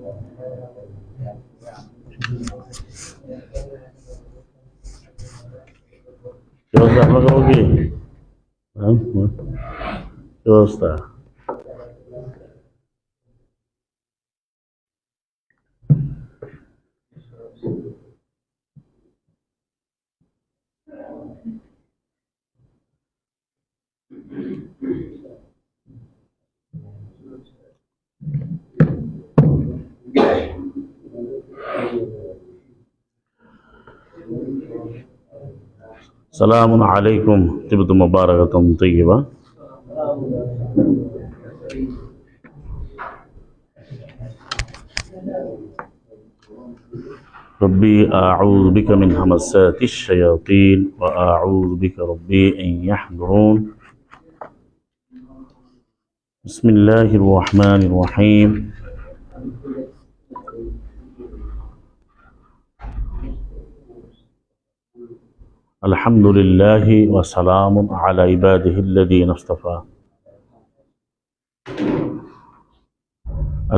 আপনাকে কি ব্যবস্থা? সালামুন আলাইকুম তিবতুম মুবারাকাতুম তাইয়্যিবা। ربي أعوذ بك من همسات الشياطين وأعوذ بك ربي أن يحضرون. بسم الله الرحمن الرحيم. الحمد لله وسلام على عباده الذين اصطفى.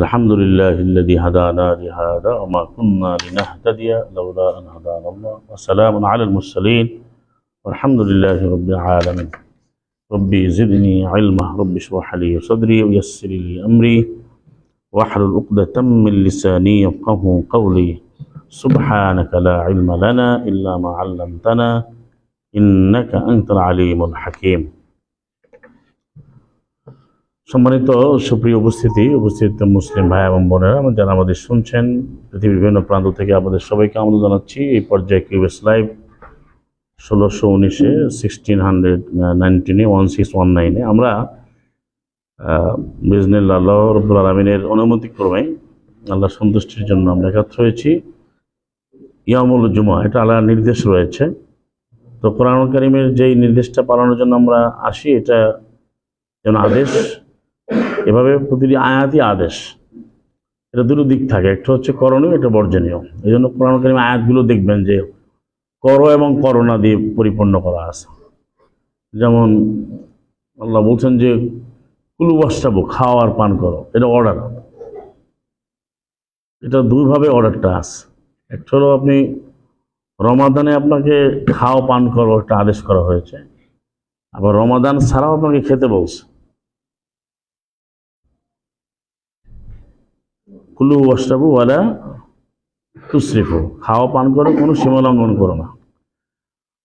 الحمد لله الذي هدانا لهذا وما كنا لنهتدي لولا أن هدانا الله وسلام على المرسلين والحمد لله رب العالمين. ربي زدني علما رب اشرح لي صدري ويسر لي أمري واحلل عقدة من لساني يفقهوا قولي. سبحانك لا علم لنا إلا ما علمتنا إنك أنت العليم الحكيم. সম্মানিত সুপ্রিয় উপস্থিত মুসলিম ভাই এবং বোনেরা, যারা আমাদের শুনছেন পৃথিবীর বিভিন্ন প্রান্ত থেকে, আমাদের সবাইকে আমন্ত্রণ জানাচ্ছি এই পর্যায়ে কিউএস লাইভ 1619 আমরা বিজনিল্লাহ আল্লাহ রাব্বুল আলামিনের অনুমতি ক্রমে আল্লাহর সন্তুষ্টির জন্য আমরা একত্র হয়েছি। ইয়ামুল জুমা, এটা আল্লাহর নির্দেশ রয়েছে। তো কোরআন কারীমের যেই নির্দেশটা পালনের জন্য আমরা আসি, এটা যেন আদেশ, এভাবে প্রতিটি আয়াতই আদেশ। এটা দুটো দিক থাকে, একটা হচ্ছে করণীয়, এটা বর্জনীয়। এই জন্য কোরআন কারীম আয়াতগুলো দেখবেন যে করো এবং করোনা দিয়ে পরিপূর্ণ করা আছে। যেমন আল্লাহ বলছেন যে কুলু ওয়াশরাবু, খাও আর পান করো, এটা অর্ডার। এটা দুইভাবে অর্ডারটা আছে। একটা হলো আপনি রমাদানে আপনাকে খাও পান করো, একটা আদেশ করা হয়েছে। আবার রমাদান ছাড়াও আপনাকে খেতে বলছে। কুলু ওয়াশরাবু ওয়ালা তুসরিফু, খাও পান করো, কোনো সীমা লঙ্ঘন করো না।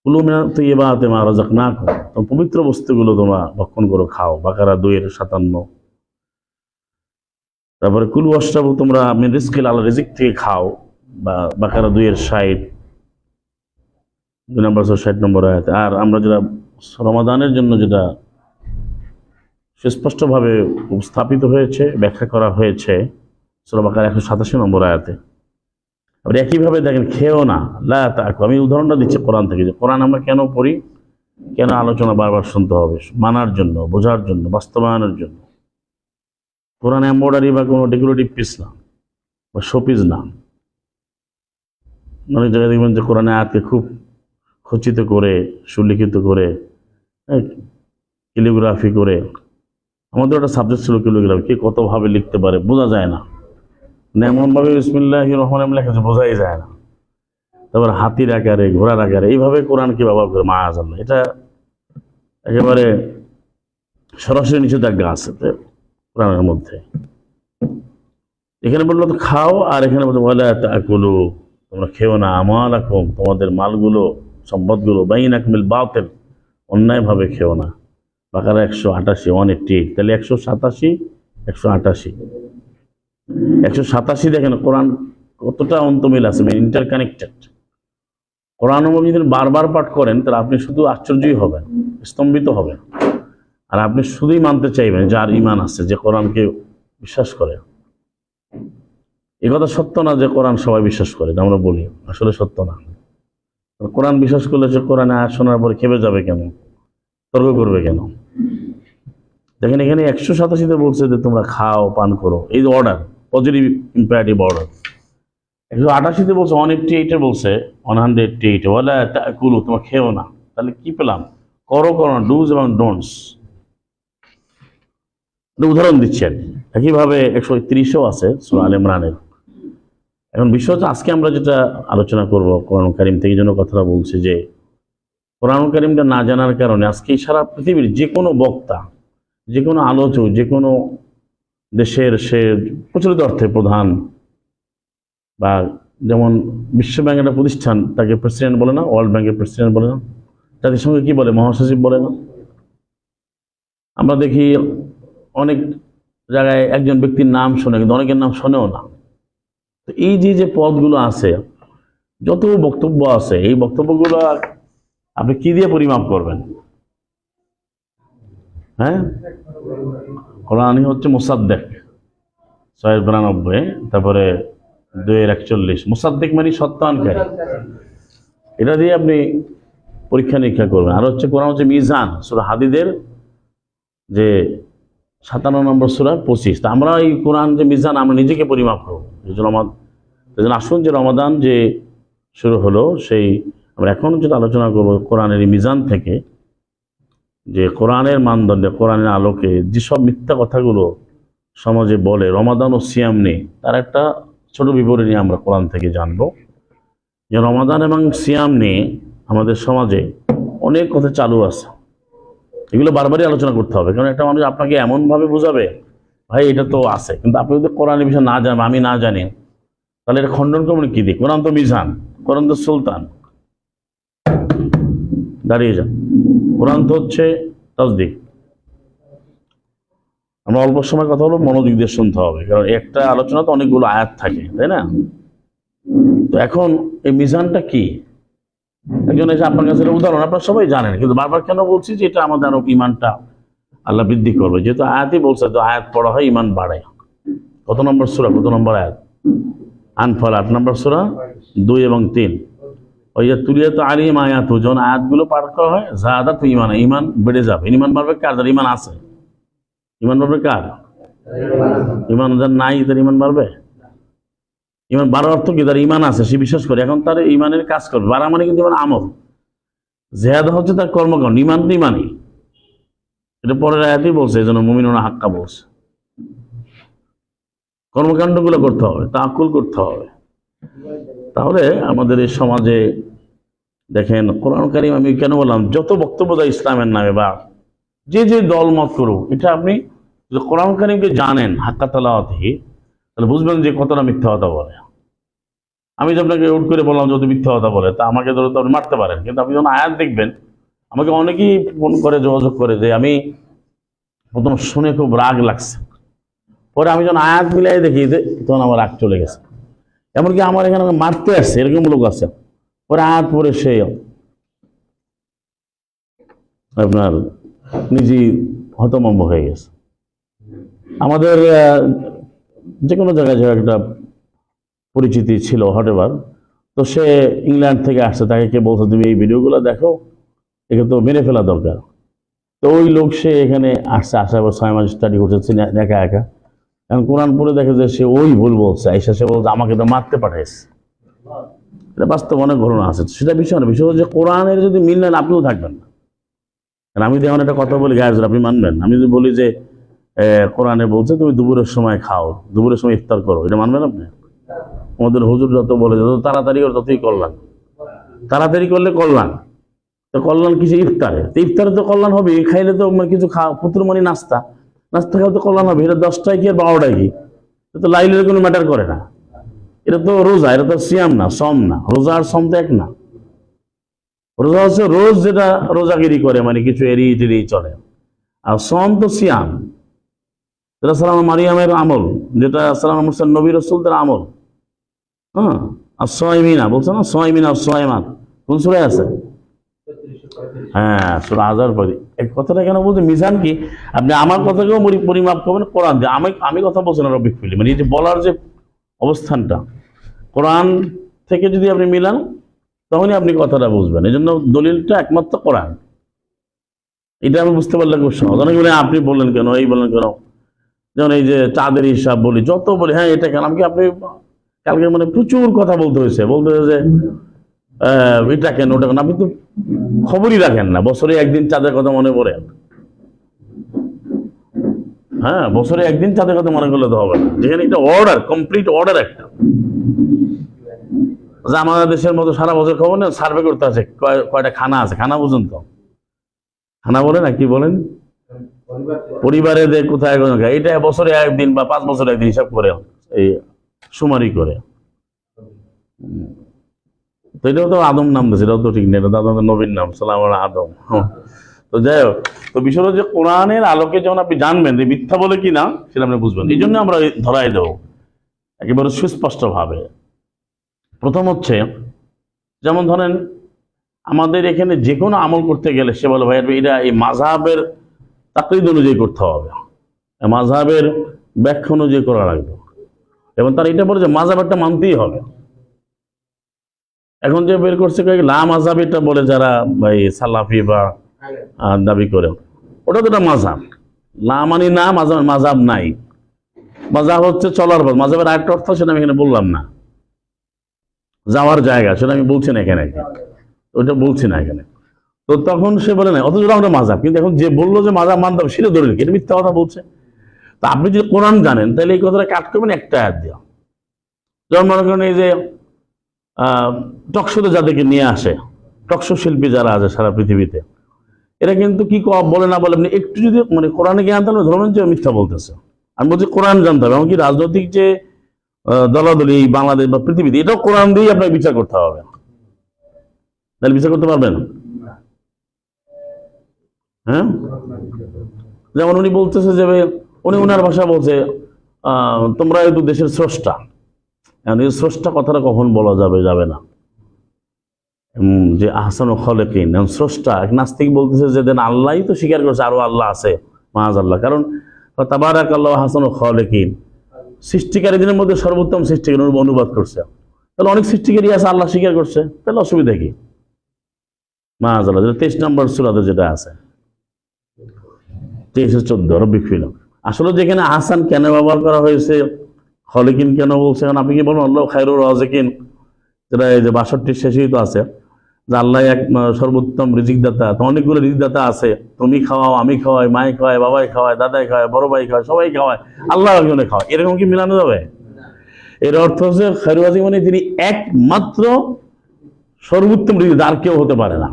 কুলু মিনাত তাইয়্যিবাতি মা রাযাকনাকুম, পবিত্র বস্তুগুলো তোমরা ভক্ষণ করো, খাও। বাকারা 2-57। তারপরে কুলু ওয়াশরাবু, তোমরা মিন রিজকিল, আল্লাহর রিজিক থেকে খাও, বা বাকারা 2-60, 2 নম্বর 60 নম্বর আয়াত। আর আমরা যেটা রমাদানের জন্য যেটা সুস্পষ্টভাবে উপস্থাপিত হয়েছে, ব্যাখ্যা করা হয়েছে সূরা বাকারা 187 নম্বর আয়াতে। আবার একইভাবে দেখেন, খেও না, লা তাকুলু। আমি উদাহরণটা দিচ্ছি কোরআন থেকে, যে কোরআন আমরা কেন পড়ি, কেন আলোচনা বারবার শুনতে হবে, মানার জন্য, বোঝার জন্য, বাস্তবায়নের জন্য। কোরআন এমব্রয়ডারি বা কোনো ডেকোরেটিভ পিস না, বা শোপিস না। অনেক জায়গায় দেখবেন যে কোরআনে আয়াতকে খুব খচিত করে, সুলিখিত করে, ক্যালিগ্রাফি করে। আমাদের একটা সাবজেক্ট ছিল ক্যালিগ্রাফি, কে কতভাবে লিখতে পারে বোঝা যায় না। এমনভাবে বিসমিল্লাহির রহমানির রহিম লেখা বোঝাই যায় না। তারপর হাতির আকারে, ঘোড়ার আকারে, এইভাবে কোরআনকে ব্যবহার করে মাআযাল্লাহ। এটা একেবারে সরাসরি নিষেধাজ্ঞা আছে কোরআনের মধ্যে। এখানে বললো তো খাও, আর এখানে বলতো ওয়ালা তাকুলু, তোমরা খেও না, আমালাকুম, তোমাদের মালগুলো, সম্পদগুলো, বাইনাকুম বিল বাতিল, অন্যায়ভাবে খেও না। বাকারা 188, 188। তাহলে 187, 188, 187 দেখেন কোরআন কতটা অন্তমিল আছে, ইন্টারকানেক্টেড। কোরআন যদি বারবার পাঠ করেন, তাহলে আপনি শুধু আশ্চর্যই হবেন, স্তম্ভিত হবেন। আর আপনি শুধুই মানতে চাইবেন যার ঈমান আছে, যে কোরআনকে বিশ্বাস করে। এই কথা সত্য না যে কোরআন সবাই বিশ্বাস করে, আমরা বলি, আসলে সত্য না। কোরআন বিশ্বাস করলে সে কোরআনে আয়াত শোনার পরে খেপে যাবে কেন, তর্ক করবে কেন? দেখেন এখানে 187-তে বলছে যে তোমরা খাও পান করো, এই যে অর্ডার, পজিটিভ ইম্পারেটিভ অর্ডার। 188-তে বলছে, 188-এ বলছে, 188, ওয়ালা তাকুলু, তোমরা খেও না। তাহলে কি পেলাম? করো না, ডুজ এবং ডোন্টস। উদাহরণ দিচ্ছি আর কি। একইভাবে 130-ও আছে সূরা আল ইমরানের, এখন বিষয় হচ্ছে আজকে আমরা যেটা আলোচনা করব কোরআন কারীম থেকে জন্য কথাটা বলছি যে কোরআন কারীমটা না জানার কারণে আজকে সারা পৃথিবীর যে কোনো বক্তা, যে কোনো আলোচক, যে কোনো দেশের সে প্রচলিত অর্থে প্রধান, বা যেমন বিশ্বব্যাংক একটা প্রতিষ্ঠান, তাকে প্রেসিডেন্ট বলে না, ওয়ার্ল্ড ব্যাংকের প্রেসিডেন্ট বলে না, জাতিসংঘে কি বলে, মহাসচিব বলে না। আমরা দেখি অনেক জায়গায় একজন ব্যক্তির নাম শোনে কিন্তু অনেকের নাম শোনেও না। তো এই যে পদগুলো আছে, যত বক্তব্য আছে, এই বক্তব্যগুলো আপনি কি দিয়ে পরিমাপ করবেন? হ্যাঁ, কোরআনই হচ্ছে মুসাদ্দেক 692, তারপরে 241 মুসাদ্দেক মানে সত্যায়নকারী। এটা দিয়ে আপনি পরীক্ষা নিরীক্ষা করবেন। আর হচ্ছে কোরআন হচ্ছে মিজান, সূরা হাদীদের যে 57 নম্বর সূরা 25। তা আমরা এই কোরআন যে মিজান, আমরা নিজেকে পরিমাপ করবো। এই আসুন যে রমাদান যে শুরু হলো, সেই আমরা এখন যেটা আলোচনা করবো কোরআনের এই মিজান থেকে, যে কোরআনের মানদণ্ডে, কোরআনের আলোকে যেসব মিথ্যা কথাগুলো সমাজে বলে রমাদান ও সিয়াম নিয়ে, তার একটা ছোট বিবরণী আমরা কোরআন থেকে জানবো। যে রমাদান এবং সিয়াম নিয়ে আমাদের সমাজে অনেক কথা চালু আছে, এগুলো বারবারই আলোচনা করতে হবে। কারণ একটা মানুষ আপনাকে এমনভাবে বোঝাবে, ভাই এটা তো আছে, কিন্তু আপনি যদি কোরআনের বিষয়ে না জানেন, আমি না জানি, তাহলে এটা খণ্ডন করবেন কি দিক? কোরআন তো মিজান, কোরআন তো সুলতান, দাঁড়িয়ে যান। কোরআন তো হচ্ছে তাসদিক। আমরা অল্প সময় কথা বলবো, মনোযোগ দিয়ে শুনতে হবে, কারণ একটা আলোচনা তো অনেকগুলো আয়াত থাকে, তাই না? তো এখন এই মিজানটা কি? একজন এসে আপনার কাছে উদাহরণ আপনারা সবাই জানেন, কিন্তু বারবার কেন বলছি যে এটা আমাদের আরো ইমানটা আল্লাহ বৃদ্ধি করবে, যেহেতু আয়াতই বলছে, তো আয়াত পড়া হয় ইমান বাড়ায়। কত নম্বর সূরা, কত নম্বর আয়াত? আনফাল 8 নম্বর সূরা 2 এবং 3। ওই যে তুলিয়াত আলিম আয়াত, যখন আয়াতগুলো পাঠ করা হয়, যাদাত ইমান, ইমান বেড়ে যাবে। ইমান বাড়বে কার? যার ইমান আছে। ইমান বাড়বে কার? ইমান যার নাই, তার ইমান বাড়বে? ইমান বাড়ার অর্থ কি? তার ইমান আছে, সে বিশ্বাস করে, এখন তার ইমানের কাজ করবে। বাড়া মানে কিন্তু ইমান আমল, জিহাদা হচ্ছে তার কর্মকাণ্ড। ইমান তো ইমানই, এটা পরের আয়াতেই বলছে, এই জন্য মুমিনুনা হাক্কা বলছে। কর্মকাণ্ডগুলো করতে হবে, তাআক্কুল করতে হবে। তাহলে আমাদের এই সমাজে দেখেন, কোরআন কারীম, আমি কেন বললাম, যত বক্তব্য দেয় ইসলামের নামে বা যে দল মত করুক, এটা আপনি যদি কোরআন কারীমকে জানেন হাক্কা তিলাওয়াতিহি, তাহলে বুঝবেন যে কতটা মিথ্যা কথা বলে। আমি যে আপনাকে উঠ করে বললাম যদি মিথ্যা কথা বলে, তা আমাকে ধরে তো আপনি মারতে পারেন, কিন্তু আপনি যখন আয়াত দেখবেন, আমাকে অনেকেই ফোন করে, যোগাযোগ করে, যে আমি প্রথম শুনে খুব রাগ লাগছে, পরে আমি যখন আয়াত মিলাই দেখি, তখন আমার রাগ চলে গেছে। এমনকি আমার এখানে মারতে আসছে, এরকম লোক আছে, পরে আয়াত পরে সে আপনার নিজেই হতভম্ব হয়ে গেছে। আমাদের যে কোনো জায়গায় যে একটা পরিচিতি ছিল, হটেবার, তো সে ইংল্যান্ড থেকে আসছে, তাকে কে বলছে তুমি এই ভিডিওগুলো দেখো, একে তো মেরে ফেলা দরকার। তো ওই লোক সে এখানে আসছে, আসার পর 6 মাস স্টাডি করছে একা একা। এখন কোরআন পড়ে দেখে যে সে ওই ভুল বলছে, আইসা সে বলছে আমাকে তো মারতে পাঠাইছে। এটা বাস্তব অনেক ঘটনা আছে। সেটা বিষয় না, বিষয় হচ্ছে কোরআনের যদি মিল নেন, আপনিও থাকবেন না। আমি যদি এখন একটা কথা বলি গায়ে, আপনি মানবেন? আমি যদি বলি যে কোরআনে বলছে তুমি দুপুরের সময় খাও, দুপুরের সময় ইফতার করো, এটা মানবেন আপনি? আমাদের হুজুর যত বলে, যত তাড়াতাড়ি করে ততই কল্যাণ, তাড়াতাড়ি করলে কল্যাণ। তো কল্যাণ কিছু ইফতারে, তো ইফতারে তো কল্যাণ হবে, খাইলে তো কিছু পুত্রমণি নাস্তা, নাস্তা খাওয়া তো কল্যাণ হবে। এটা 10টায় কি আর 12টায় কি? তো লাইলের কোনো ম্যাটার করে না। এটা তো রোজা, এটা তো সিয়াম না, সম না। রোজা আর সম তো এক না। রোজা হচ্ছে রোজ যেটা রোজাগিরি করে, মানে কিছু এড়িয়ে টেরিয়ে চলে, আর সম তো সিয়াম, যেটা সালাম মারিয়ামের আমল, যেটা সালাম মুরসাল নবী রাসূলদের আমল। হ্যাঁ, আর সোয়াইমিনা বলছে না, সোয়াইমিনা আর সোয়াইমান, কোন সূরায় আছে? হ্যাঁ, সূরা আযার পরে। এই কথাটা কেন বলছে? মিজান কি? আপনি আমার কথাকেও পরিমাপ করবেন কোরআন দিয়ে। আমি কথা বলছি না রবিক ফিলি, মানে এই যে বলার যে অবস্থানটা, কোরআন থেকে যদি আপনি মিলান, তখনই আপনি কথাটা বুঝবেন। এই জন্য দলিলটা একমাত্র কোরআন, এটা আমি বুঝতে পারলে খুব সহজ। অনেক বলে আপনি বললেন কেন, এই বললেন কেন, যেমন এই যে চাঁদের হিসাব বলি, যত বলি, হ্যাঁ এটা কেন, আমাকে আপনি কালকে মানে প্রচুর কথা বলতে হয়েছে যে এটা কেন, ওটা কেন। আপনি তো খবরই রাখেন না, বছরে একদিন চাঁদের কথা মনে পড়ে। হ্যাঁ, বছরে একদিন চাঁদের কথা মনে করলে তো হবে না, যেখানে এটা অর্ডার, কমপ্লিট অর্ডার একটা। যে আমাদের দেশের মতো সারা বছর খবর নেই, সার্ভে করতে আছে কয়টা খানা আছে, খানা পর্যন্ত খানা বলে না কি বলেন, পরিবারে যে কোথায় এটা বছরে একদিন বা 5 বছরে একদিন হিসাব করে এই সুমারি করে। তো এটাও তো আদম নাম দিয়েছে, এটাও তো ঠিক নেই, এটা দাদা নবীর নাম সালাম আদম। তো যাই হোক, তো বিষয় হলো যে কোরআনের আলোকে যখন আপনি জানবেন যে মিথ্যা বলে কি না সেটা আপনি বুঝবেন। এই জন্য আমরা ধরাই দেবো একেবারে সুস্পষ্ট ভাবে। প্রথম হচ্ছে, যেমন ধরেন আমাদের এখানে যে কোনো আমল করতে গেলে সে বলে ভাই এটা এই মাযহাবের তাকলিদ অনুযায়ী করতে হবে, মাযহাবের ব্যাখ্যা অনুযায়ী করা লাগবে, এবং তার এটা বলে যে মাযহাবটা মানতেই হবে। এখন যে বের করছে লা মাযহাব, এটা বলে যারা ভাই সালাফি বা দাবি করে, ওটা তো একটা মাযহাব। লা মানি না, মাযহাব নাই। মাযহাব হচ্ছে চলার পথ, মাযহাবের আরেকটা অর্থ সেটা আমি এখানে বললাম না, যাওয়ার জায়গা, সেটা আমি বলছি না এখানে, ওইটা বলছি না এখানে। তো তখন সে বলে না, অথচ আমরা মাযহাব, কিন্তু এখন যে বললো যে মাযহাব মানতে হবে সেটা ধরে রেখে এটা মিথ্যা কথা বলছে। তো আপনি যদি কোরআন জানেন তাহলে এই কথাটা কাট করবেন একটা আয়াত দিয়া। যেমন মনে করেন এই যে টকশোতে যাদেরকে নিয়ে আসে, টকশো শিল্পী যারা আছে সারা পৃথিবীতে, এরা কিন্তু কি বলে না বলে, আপনি একটু যদি মানে কোরআনে জ্ঞান তাহলে ধরবেন যে মিথ্যা বলতেছে। আমি বলছি কোরআন জানতে হবে, এমনকি রাজনৈতিক যে দলাদলি বাংলাদেশ বা পৃথিবীতে, এটাও কোরআন দিয়েই আপনাকে বিচার করতে হবে, তাহলে বিচার করতে পারবেন। হ্যাঁ, যেমন উনি বলতেছে যে উনি ওনার ভাষা বলছে তোমরা একটু দেশের স্রষ্টা, এই স্রষ্টা কথাটা কখন বলা যাবে না, যে আহসানু খালিকিন, স্রষ্টা। এক নাস্তিক বলতেছে যে দেন আল্লাহই তো স্বীকার করছে আরো আল্লাহ আছে, মাআযাল্লাহ, কারণ তাবারাকাল্লাহু আহসানুল খালিকিন, সৃষ্টিকারীদের মধ্যে সর্বোত্তম সৃষ্টিকারী অনুবাদ করছে। তাহলে অনেক সৃষ্টিকারী আছে, আল্লাহ স্বীকার করছে, তাহলে অসুবিধা কি? মাআযাল্লাহ 23 নম্বর সূরাতে যেটা আছে 23-14 রব্বিক ফিল। আসলে যেখানে আহসান কেন ব্যবহার করা হয়েছে, খালিকিন কেন বলছে, এখন আপনি কি বলবেন আল্লাহ খায়রুর রাযিকিন, যেটা এই যে 62 শেষেই তো আছে যে আল্লাহ এক সর্বোত্তম রিজিকদাতা। তো অনেকগুলো রিজিকদাতা আছে, তুমি খাওয়াও, আমি খাওয়াই, মাই খাওয়াই, বাবাই খাওয়ায়, দাদাই খাওয়ায়, বড় ভাই খাওয়ায়, সবাই খাওয়ায়, আল্লাহ একজনে খাওয়ায়, এরকম কি মিলানো যাবে? এর অর্থ হচ্ছে খায়রুর রাযিক মানে তিনি একমাত্র সর্বোত্তম রিজিক, আর কেউ হতে পারে না,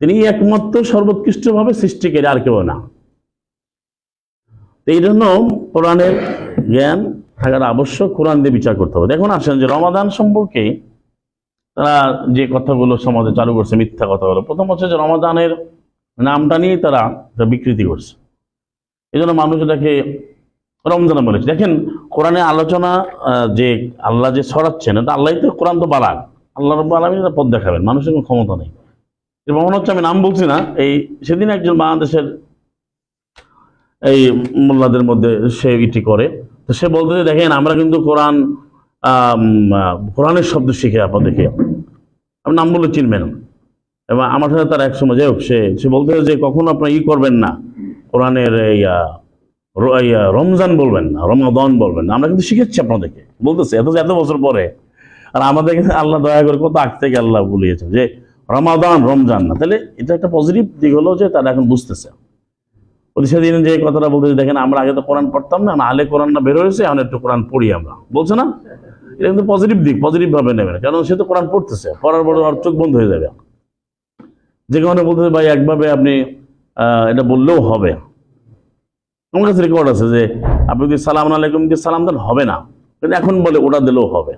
তিনি একমাত্র সর্বোৎকৃষ্ট ভাবে সৃষ্টিকারী, আর কেউ না। এই জন্য কোরআনের জ্ঞান থাকার আবশ্যক, কোরআন দিয়ে বিচার করতে হবে। দেখুন আসেন যে রমাদান সম্পর্কে তারা যে কথাগুলো সমাজে চালু করছে, মিথ্যা কথাগুলো, প্রথম হচ্ছে যে রমাদানের নামটা নিয়ে তারা বিকৃতি করছে, এই জন্য মানুষ এটাকে রমজান বলেছে। দেখেন কোরআনে আলোচনা যে আল্লাহ যে ছড়াচ্ছেন, এটা আল্লাহ তো, কোরআন তো বালাগ, আল্লাহ রাব্বুল আলামিন পথ দেখাবেন, মানুষের কোনো ক্ষমতা নেই। মনে হচ্ছে আমি নাম বলছি না, এই সেদিন একজন বাংলাদেশের এই মোল্লাদের মধ্যে সে ইটি করে, তো সে বলতে দেখেন আমরা কিন্তু কোরআনের শব্দ শিখে আপনাদেরকে, আমি নাম বলে চিনবেন, এবং আমার সাথে তার এক সময় যাই হোক, সে বলতে যে কখনো আপনার করবেন না, কোরআনের রমজান বলবেন না, রমাদান বলবেন না, আমরা কিন্তু শিখেছি আপনাদেরকে, বলতেছে এত বছর পরে। আর আমাদের আল্লাহ দয়া করে কত আগ থেকে আল্লাহ বলিয়েছেন যে রমাদান, রমজান না। তাহলে এটা একটা পজিটিভ দিক হলো যে তারা এখন বুঝতেছে। সেদিন যে কথাটা বলতেছে দেখেন আমরা আগে তো কোরআন পড়তাম না, আলে কোরআন না বের হয়েছে, এখন একটু কোরআন পড়ি আমরা, বলছে না, এটা কিন্তু পজিটিভ দিক, পজিটিভ ভাবে নেবেন, কারণ সে তো কোরআন পড়তেছে, পড়ার পর আর চোখ বন্ধ হয়ে যাবে। যে কারণে বলতেছে ভাই একভাবে আপনি এটা বললেও হবে, আমার কাছে রেকর্ড আছে যে আপনি যদি সালাম আলাইকুম দিয়ে সালাম দেন হবে না, কিন্তু এখন বলে ওটা দিলেও হবে।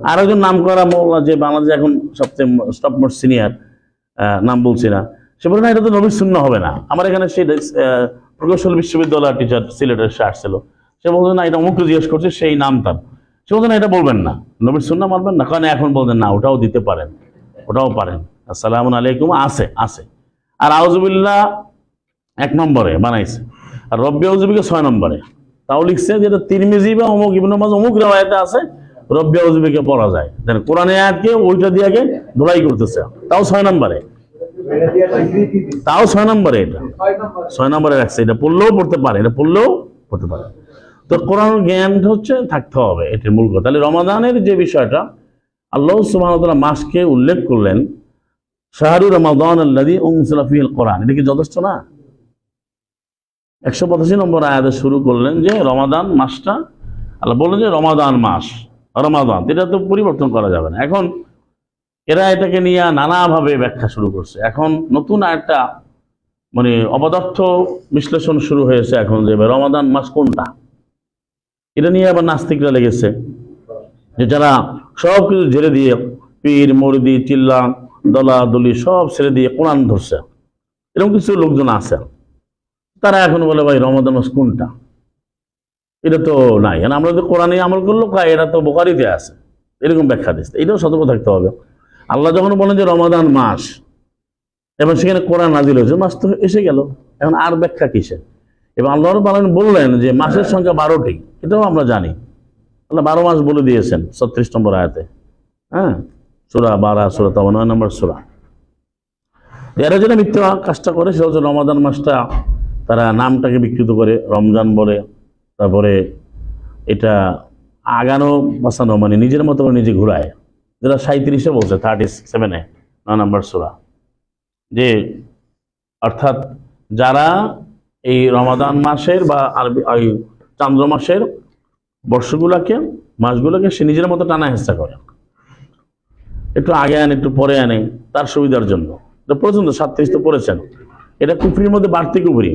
আর একজন নাম করা মোল্লা যে বাংলাদেশে এখন সবচেয়ে টপ মোস্ট সিনিয়র, নাম বলছি না, সে বলে না এটা তো নবীর সুন্নাহ হবে না। আমার এখানে সেই প্রকৌশল বিশ্ববিদ্যালয়ের টিচার সিলেটের সে আসছিল, সে বলছে না এটা অমুককে জিজ্ঞেস করছে, সেই নাম তার, সে বলছে না এটা বলবেন না, নবীর সুন্নাহ মানবেন না, কারণ এখন বলতেন না ওটাও দিতে পারেন, ওটাও পারেন, আসসালামু আলাইকুম আছে। আর আউযুবিল্লাহ 1 নম্বরে বানাইছে, আর রব্বি আউযুবিকে 6 নম্বরে। তাও লিখছে যেটা তিরমিজি বা অমুক ইবনে মাজাহ অমুক রিওয়ায়াতে আছে রব্বি আউযুবিকে পড়া যায়, দেখেন কোরআনে আয়াতকে ওইটা দিয়ে আগে ধোলাই করতেছে, তাও 6 নম্বরে, তাও 6 নম্বরে, এটা 6 নম্বরে রাখছে, এটা পড়লেও পড়তে পারে, এটা পড়লেও পড়তে পারে। তো কোরআন জ্ঞান হচ্ছে থাকতে হবে, এটার মূল কথা। তাহলে রমাদানের যে বিষয়টা আল্লাহ সুবহানাহু ওয়া তাআলা মাসকে উল্লেখ করলেন, শাহরু রমাদান আল্লাযী উনজিলা ফীহিল কোরআন, এটা কি যথেষ্ট না? 185 নম্বর আয়াতে শুরু করলেন যে রমাদান মাসটা, আল্লাহ বললেন যে রমাদান মাস, রমাদান, এটা তো পরিবর্তন করা যাবে না। এখন এরা এটাকে নিয়ে নানাভাবে ব্যাখ্যা শুরু করছে। এখন নতুন একটা মানে অপদার্থ বিশ্লেষণ শুরু হয়েছে এখন, যে রমাদান মাস কোনটা, এটা নিয়ে আবার নাস্তিকরা লেগেছে, যে যারা সব কিছু ঝেড়ে দিয়ে পীর মুরিদি চিল্লা দলাদলি সব ছেড়ে দিয়ে কোরআন ধরছে, এরকম কিছু লোকজন আছে। তারা এখন বলে ভাই রমাদান মাস কোনটা, এটা তো নাই, আমরা তো কোরআনে আমল করলো এটা তো বুখারীতে আছে, এরকম ব্যাখ্যা দিচ্ছে। এটাও সতর্ক থাকতে হবে। আল্লাহ যখন বলেন যে রমাদান মাস, এবং সেখানে কোরআন নাজিল হয়েছে, মাস তো এসে গেল, এখন আর ব্যাখ্যা কিসে? এবং আল্লাহ রাব্বুল আলামিন বললেন যে মাসের সংখ্যা 12টি, এটাও আমরা জানি। আল্লাহ 12 মাস বলে দিয়েছেন 36 নম্বর আয়াতে, হ্যাঁ, সূরা 12 সূরা 9 নম্বর সূরা। এরা যেটা মিথ্যা কাজটা করে সেটা হচ্ছে রমাদান মাসটা তারা নামটাকে বিকৃত করে রমজান বলে, তারপরে এটা আগানো বাঁচানো মানে নিজের মতো করে নিজে ঘুরায়, যেটা 37-এ বলছে 37-এ 9 নম্বর সূরা, যে অর্থাৎ যারা এই রমাদান মাসের বা আরবি চান্দ্র মাসের মাসগুলোকে সে নিজের মতো টানা হেঁচা করে, একটু আগে আনে একটু পরে আনে তার সুবিধার জন্য। এটা পর্যন্ত 37 তো পড়েছেন, এটা কুফরির মধ্যে বাড়তি কুফরি,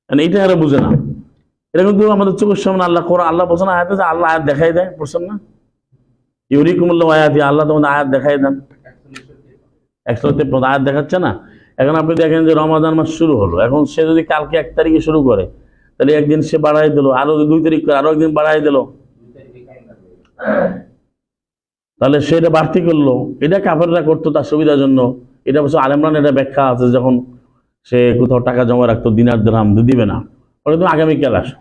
এইটা এরা বুঝে না। এটা কিন্তু আমাদের চোখের সামনে আল্লাহ বলছেন আয়াতে, যে আল্লাহ আয়াত দেখাই দেয়, পড়ছেন না, ইউরিকুমুল্লাহু আয়াতি, আল্লাহ তোমাদের আয়াত দেখাই দেন। 153 আয়াত দেখাচ্ছে না। এখন আপনি দেখেন যে রমাদান মাস শুরু হলো, এখন সে যদি কালকে 1 তারিখে শুরু করে, তাহলে একদিন সে বাড়াই দিল, আরো 2 তারিখ করে আরো একদিন বাড়াই দিল, তাহলে সেটা বাড়তি করলো। এটা কাফেররা করতো তার সুবিধার জন্য। এটা অবশ্য আল ইমরান এটা ব্যাখ্যা আছে, যখন সে কোথাও টাকা জমা রাখতো দিনার দিরহাম দিবে না, বলে তুমি আগামীকাল আসো,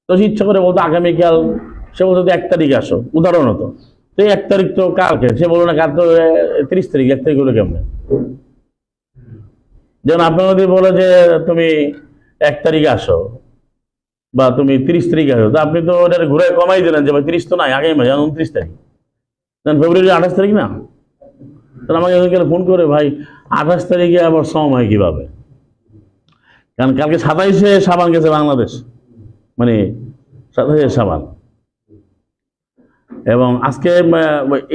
তো সে ইচ্ছা করে বলতো আগামীকাল, সে বলতো 1 তারিখ আসো, উদাহরণ হতো। তো 1 তারিখ তো কালকে, সে বললো না কাল তো 30 তারিখ, 1 তারিখ হলো কেমনে? যেমন আপনার যদি বলে যে তুমি 1 তারিখ আসো বা তুমি 30 তারিখ আসো, তো আপনি তো ওটা ঘুরে কমাই দিলেন যে ভাই 30 তো নাই, আগামী মাস 29 তারিখ, ফেব্রুয়ারি 28 তারিখ না। তাহলে আমাকে ফোন করে ভাই 28 তারিখে আবার সম হয় কিভাবে? কারণ কালকে 27-এ শাবান গেছে বাংলাদেশ, মানে 27-এ শাবান। এবং আজকে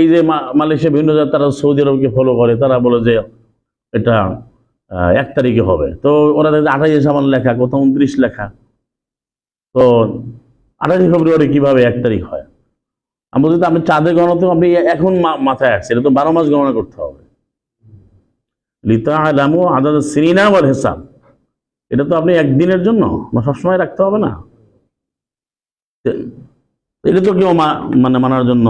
এই যে মালয়েশিয়া বিভিন্ন জায়গায় তারা সৌদি আরবকে ফলো করে, তারা বলে যে এটা 1 তারিখে হবে, তো ওরা দেখে 28-এ শাবান লেখা, কোথাও 29 লেখা, তো 28 ফেব্রুয়ারি কিভাবে 1 তারিখ হয়? আমি বলছি আপনি চাঁদের গণনা তো আপনি এখন মাথায় আসছে, এটা তো 12 মাস গণনা করতে হবে। লিতা'লামু আদাদ সিনিনা ওয়াল হিসাব, এটা তো আপনি একদিনের জন্য সবসময় রাখতে হবে না। এটা তো কেউ মানে মানার জন্য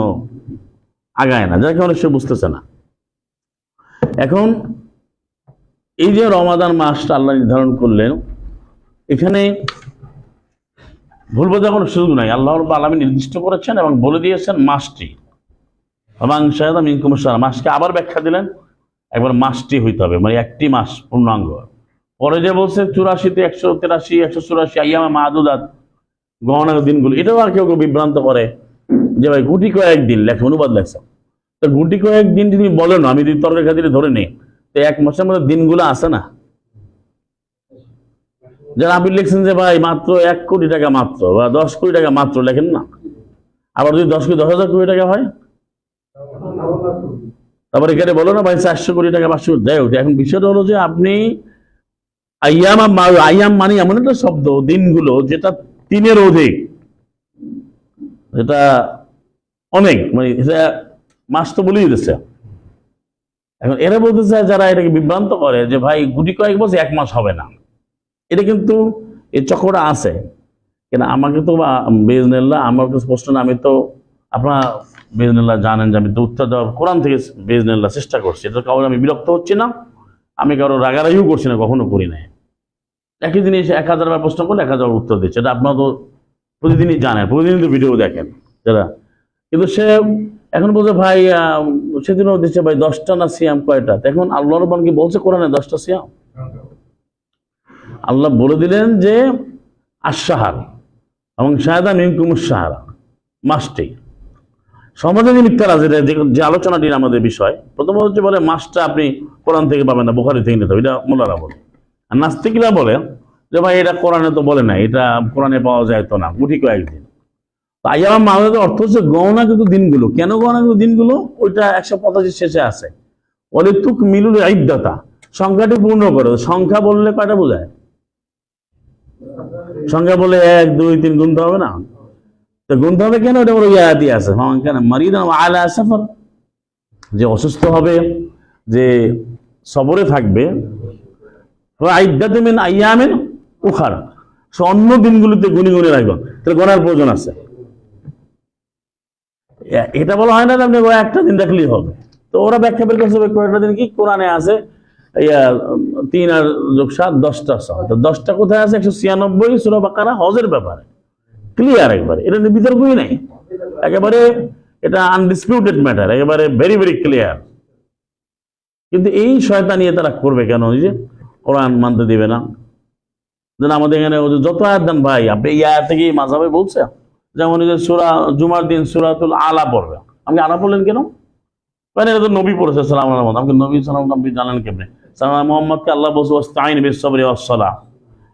আগায় না, যার কারণে সে বুঝতেছে না। এখন এই যে রমাদান মাসটা আল্লাহ নির্ধারণ করলেন, এখানে ভুল বোঝার কোনো সুযোগ নাই। আল্লাহ রাব্বুল আলামিন নির্দিষ্ট করেছেন এবং বলে দিয়েছেন মাসটি, মান শাহিদা মিনকুম শাহরা, মাসকে আবার ব্যাখ্যা দিলেন, একবার মাসটি হইতে হবে, মানে একটি মাস পূর্ণাঙ্গ। পরে যে বলছে 84-তে 183 184 আইয়ামে মাদুদাত, গণনার দিনগুলো, এটাও আর কেউ বিভ্রান্ত করে যে ভাই গুটি কয়েক দিন লেখা, অনুবাদ লেখছে, তো গুটি কয়েক দিন যদি বলে না, আমি যদি তর্কের খাতিরে ধরে নিই, তো 1 মাসের মধ্যে দিনগুলো আছে না। যারা আপনি লিখছেন যে ভাই মাত্র 1 কোটি টাকা মাত্র বা 10 কোটি টাকা মাত্র, লেখেন না। আবার যদি 10,000 কোটি টাকা হয়, তারপর এখানে বলো না ভাই 400 কোটি টাকা 500 কোটি, যাই হোক। এখন বিষয়টা হলো যে আপনি আইয়াম মানে এমন একটা শব্দ, দিনগুলো যেটা 3-এর অধিক, যেটা অনেক, মানে মাস তো বলেই দিচ্ছে। এখন এরা বলতে চায়, যারা এটাকে বিভ্রান্ত করে যে ভাই গুটি কয়েক বছর 1 মাস হবে না, এটা কিন্তু এই চক্রটা আছে। কেন আমাকে তো বিজনেল্লাহ, আমার কাছে প্রশ্ন না, আমি তো আপনারা বিজনেল্লাহ জানেন যে আমি তো উত্তর দেওয়ার কোরআন থেকে বিজনেল্লাহ চেষ্টা করছি, এটা কারণে আমি বিরক্ত হচ্ছি না, আমি কারো রাগারাগিও করছি না, কখনো করি নাই। একই জিনিস 1000 বার প্রশ্ন করলে 1000 উত্তর দিচ্ছে, এটা আপনারা তো প্রতিদিনই জানেন, প্রতিদিনই তো ভিডিও দেখেন যারা। কিন্তু সে এখন বলছে ভাই সেদিনও দিচ্ছে ভাই 10টা না সিয়াম কয়টা? এখন আল্লাহ রাব্বুল কি বলছে কোরআনে 10টা সিয়াম? আল্লাহ বলে দিলেন যে আশ-শাহর এবং শাহাদা মিনকুমুশ শাহরা, মাসটি। সমাজে মিথ্যা আছে, যে আলোচনাটির আমাদের বিষয়, প্রথমত হচ্ছে বলে মাসটা আপনি কোরআন থেকে পাবেন না, বুখারী থেকে নিতে হবে, এটা মোল্লারা বলে। আর নাস্তিকরা বলে যে ভাই এটা কোরআনে তো বলে না, এটা কোরআনে পাওয়া যায় তো না, গুটি কয়েকদিন। আইয়াম মাহদুদের অর্থ হচ্ছে গণনাকৃত দিনগুলো। কেন গণনাকৃত দিনগুলো? ওইটা 185 শেষে আছে, বলে তুক মিলুল ইদ্দাতা, সংখ্যাটি পূর্ণ করো। সংখ্যা বললে কয়টা বোঝায়? সংখ্যা বলে 1 2 3 গুনতে হবে না? তো গুনতে হবে কেন? এটা বড় ইয়াদি আছে, কেন মারিদান আলা সাফার, যে অসুস্থ হবে, যে সফরে থাকবে, ইদ্দাতু মিন আইয়ামিন উখারা, সে অন্য দিনগুলিতে গুনি গুনি রাখবেন, তাহলে গণার প্রয়োজন আছে। এটা বলা হয় না যে আপনি একটা দিন রাখলেই হবে। তো ওরা ব্যাখ্যা বের করছে কয়েকটা দিন, কি কোরআনে আছে 3 আর যোগ 7 10টা সহ, তো 10টা কোথায় আছে? 196 সূরা বাকারা হজের ব্যাপারে ক্লিয়ার, একবারে এটা নিয়ে বিতর্কই নাই, একেবারে এটা আনডিসপিউটেড ম্যাটার, একেবারে ভেরি ভেরি ক্লিয়ার। কিন্তু এই শয়তানিয়ে তারা করবে কেন? যে কোরআন মানতে দিবে না। যেন আমাদের এখানে যত আয়াত দেন ভাই, আপনি এই আয়াত থেকে মাযহাবে বলছে, যেমন এই যে সূরা জুমার দিন সূরাতুল আলা পড়বে, আপনি আলা পড়লেন কেন? কারণ এটা তো নবী পড়েছে সালাম আলাইহি, আমাকে নবী সালাম আপনি জানেন কেমনে? সালাম মুহাম্মদকে আল্লাহ বলছে ওয়াস্তাইন বিস-সাবরি ওয়াস-সালাহ,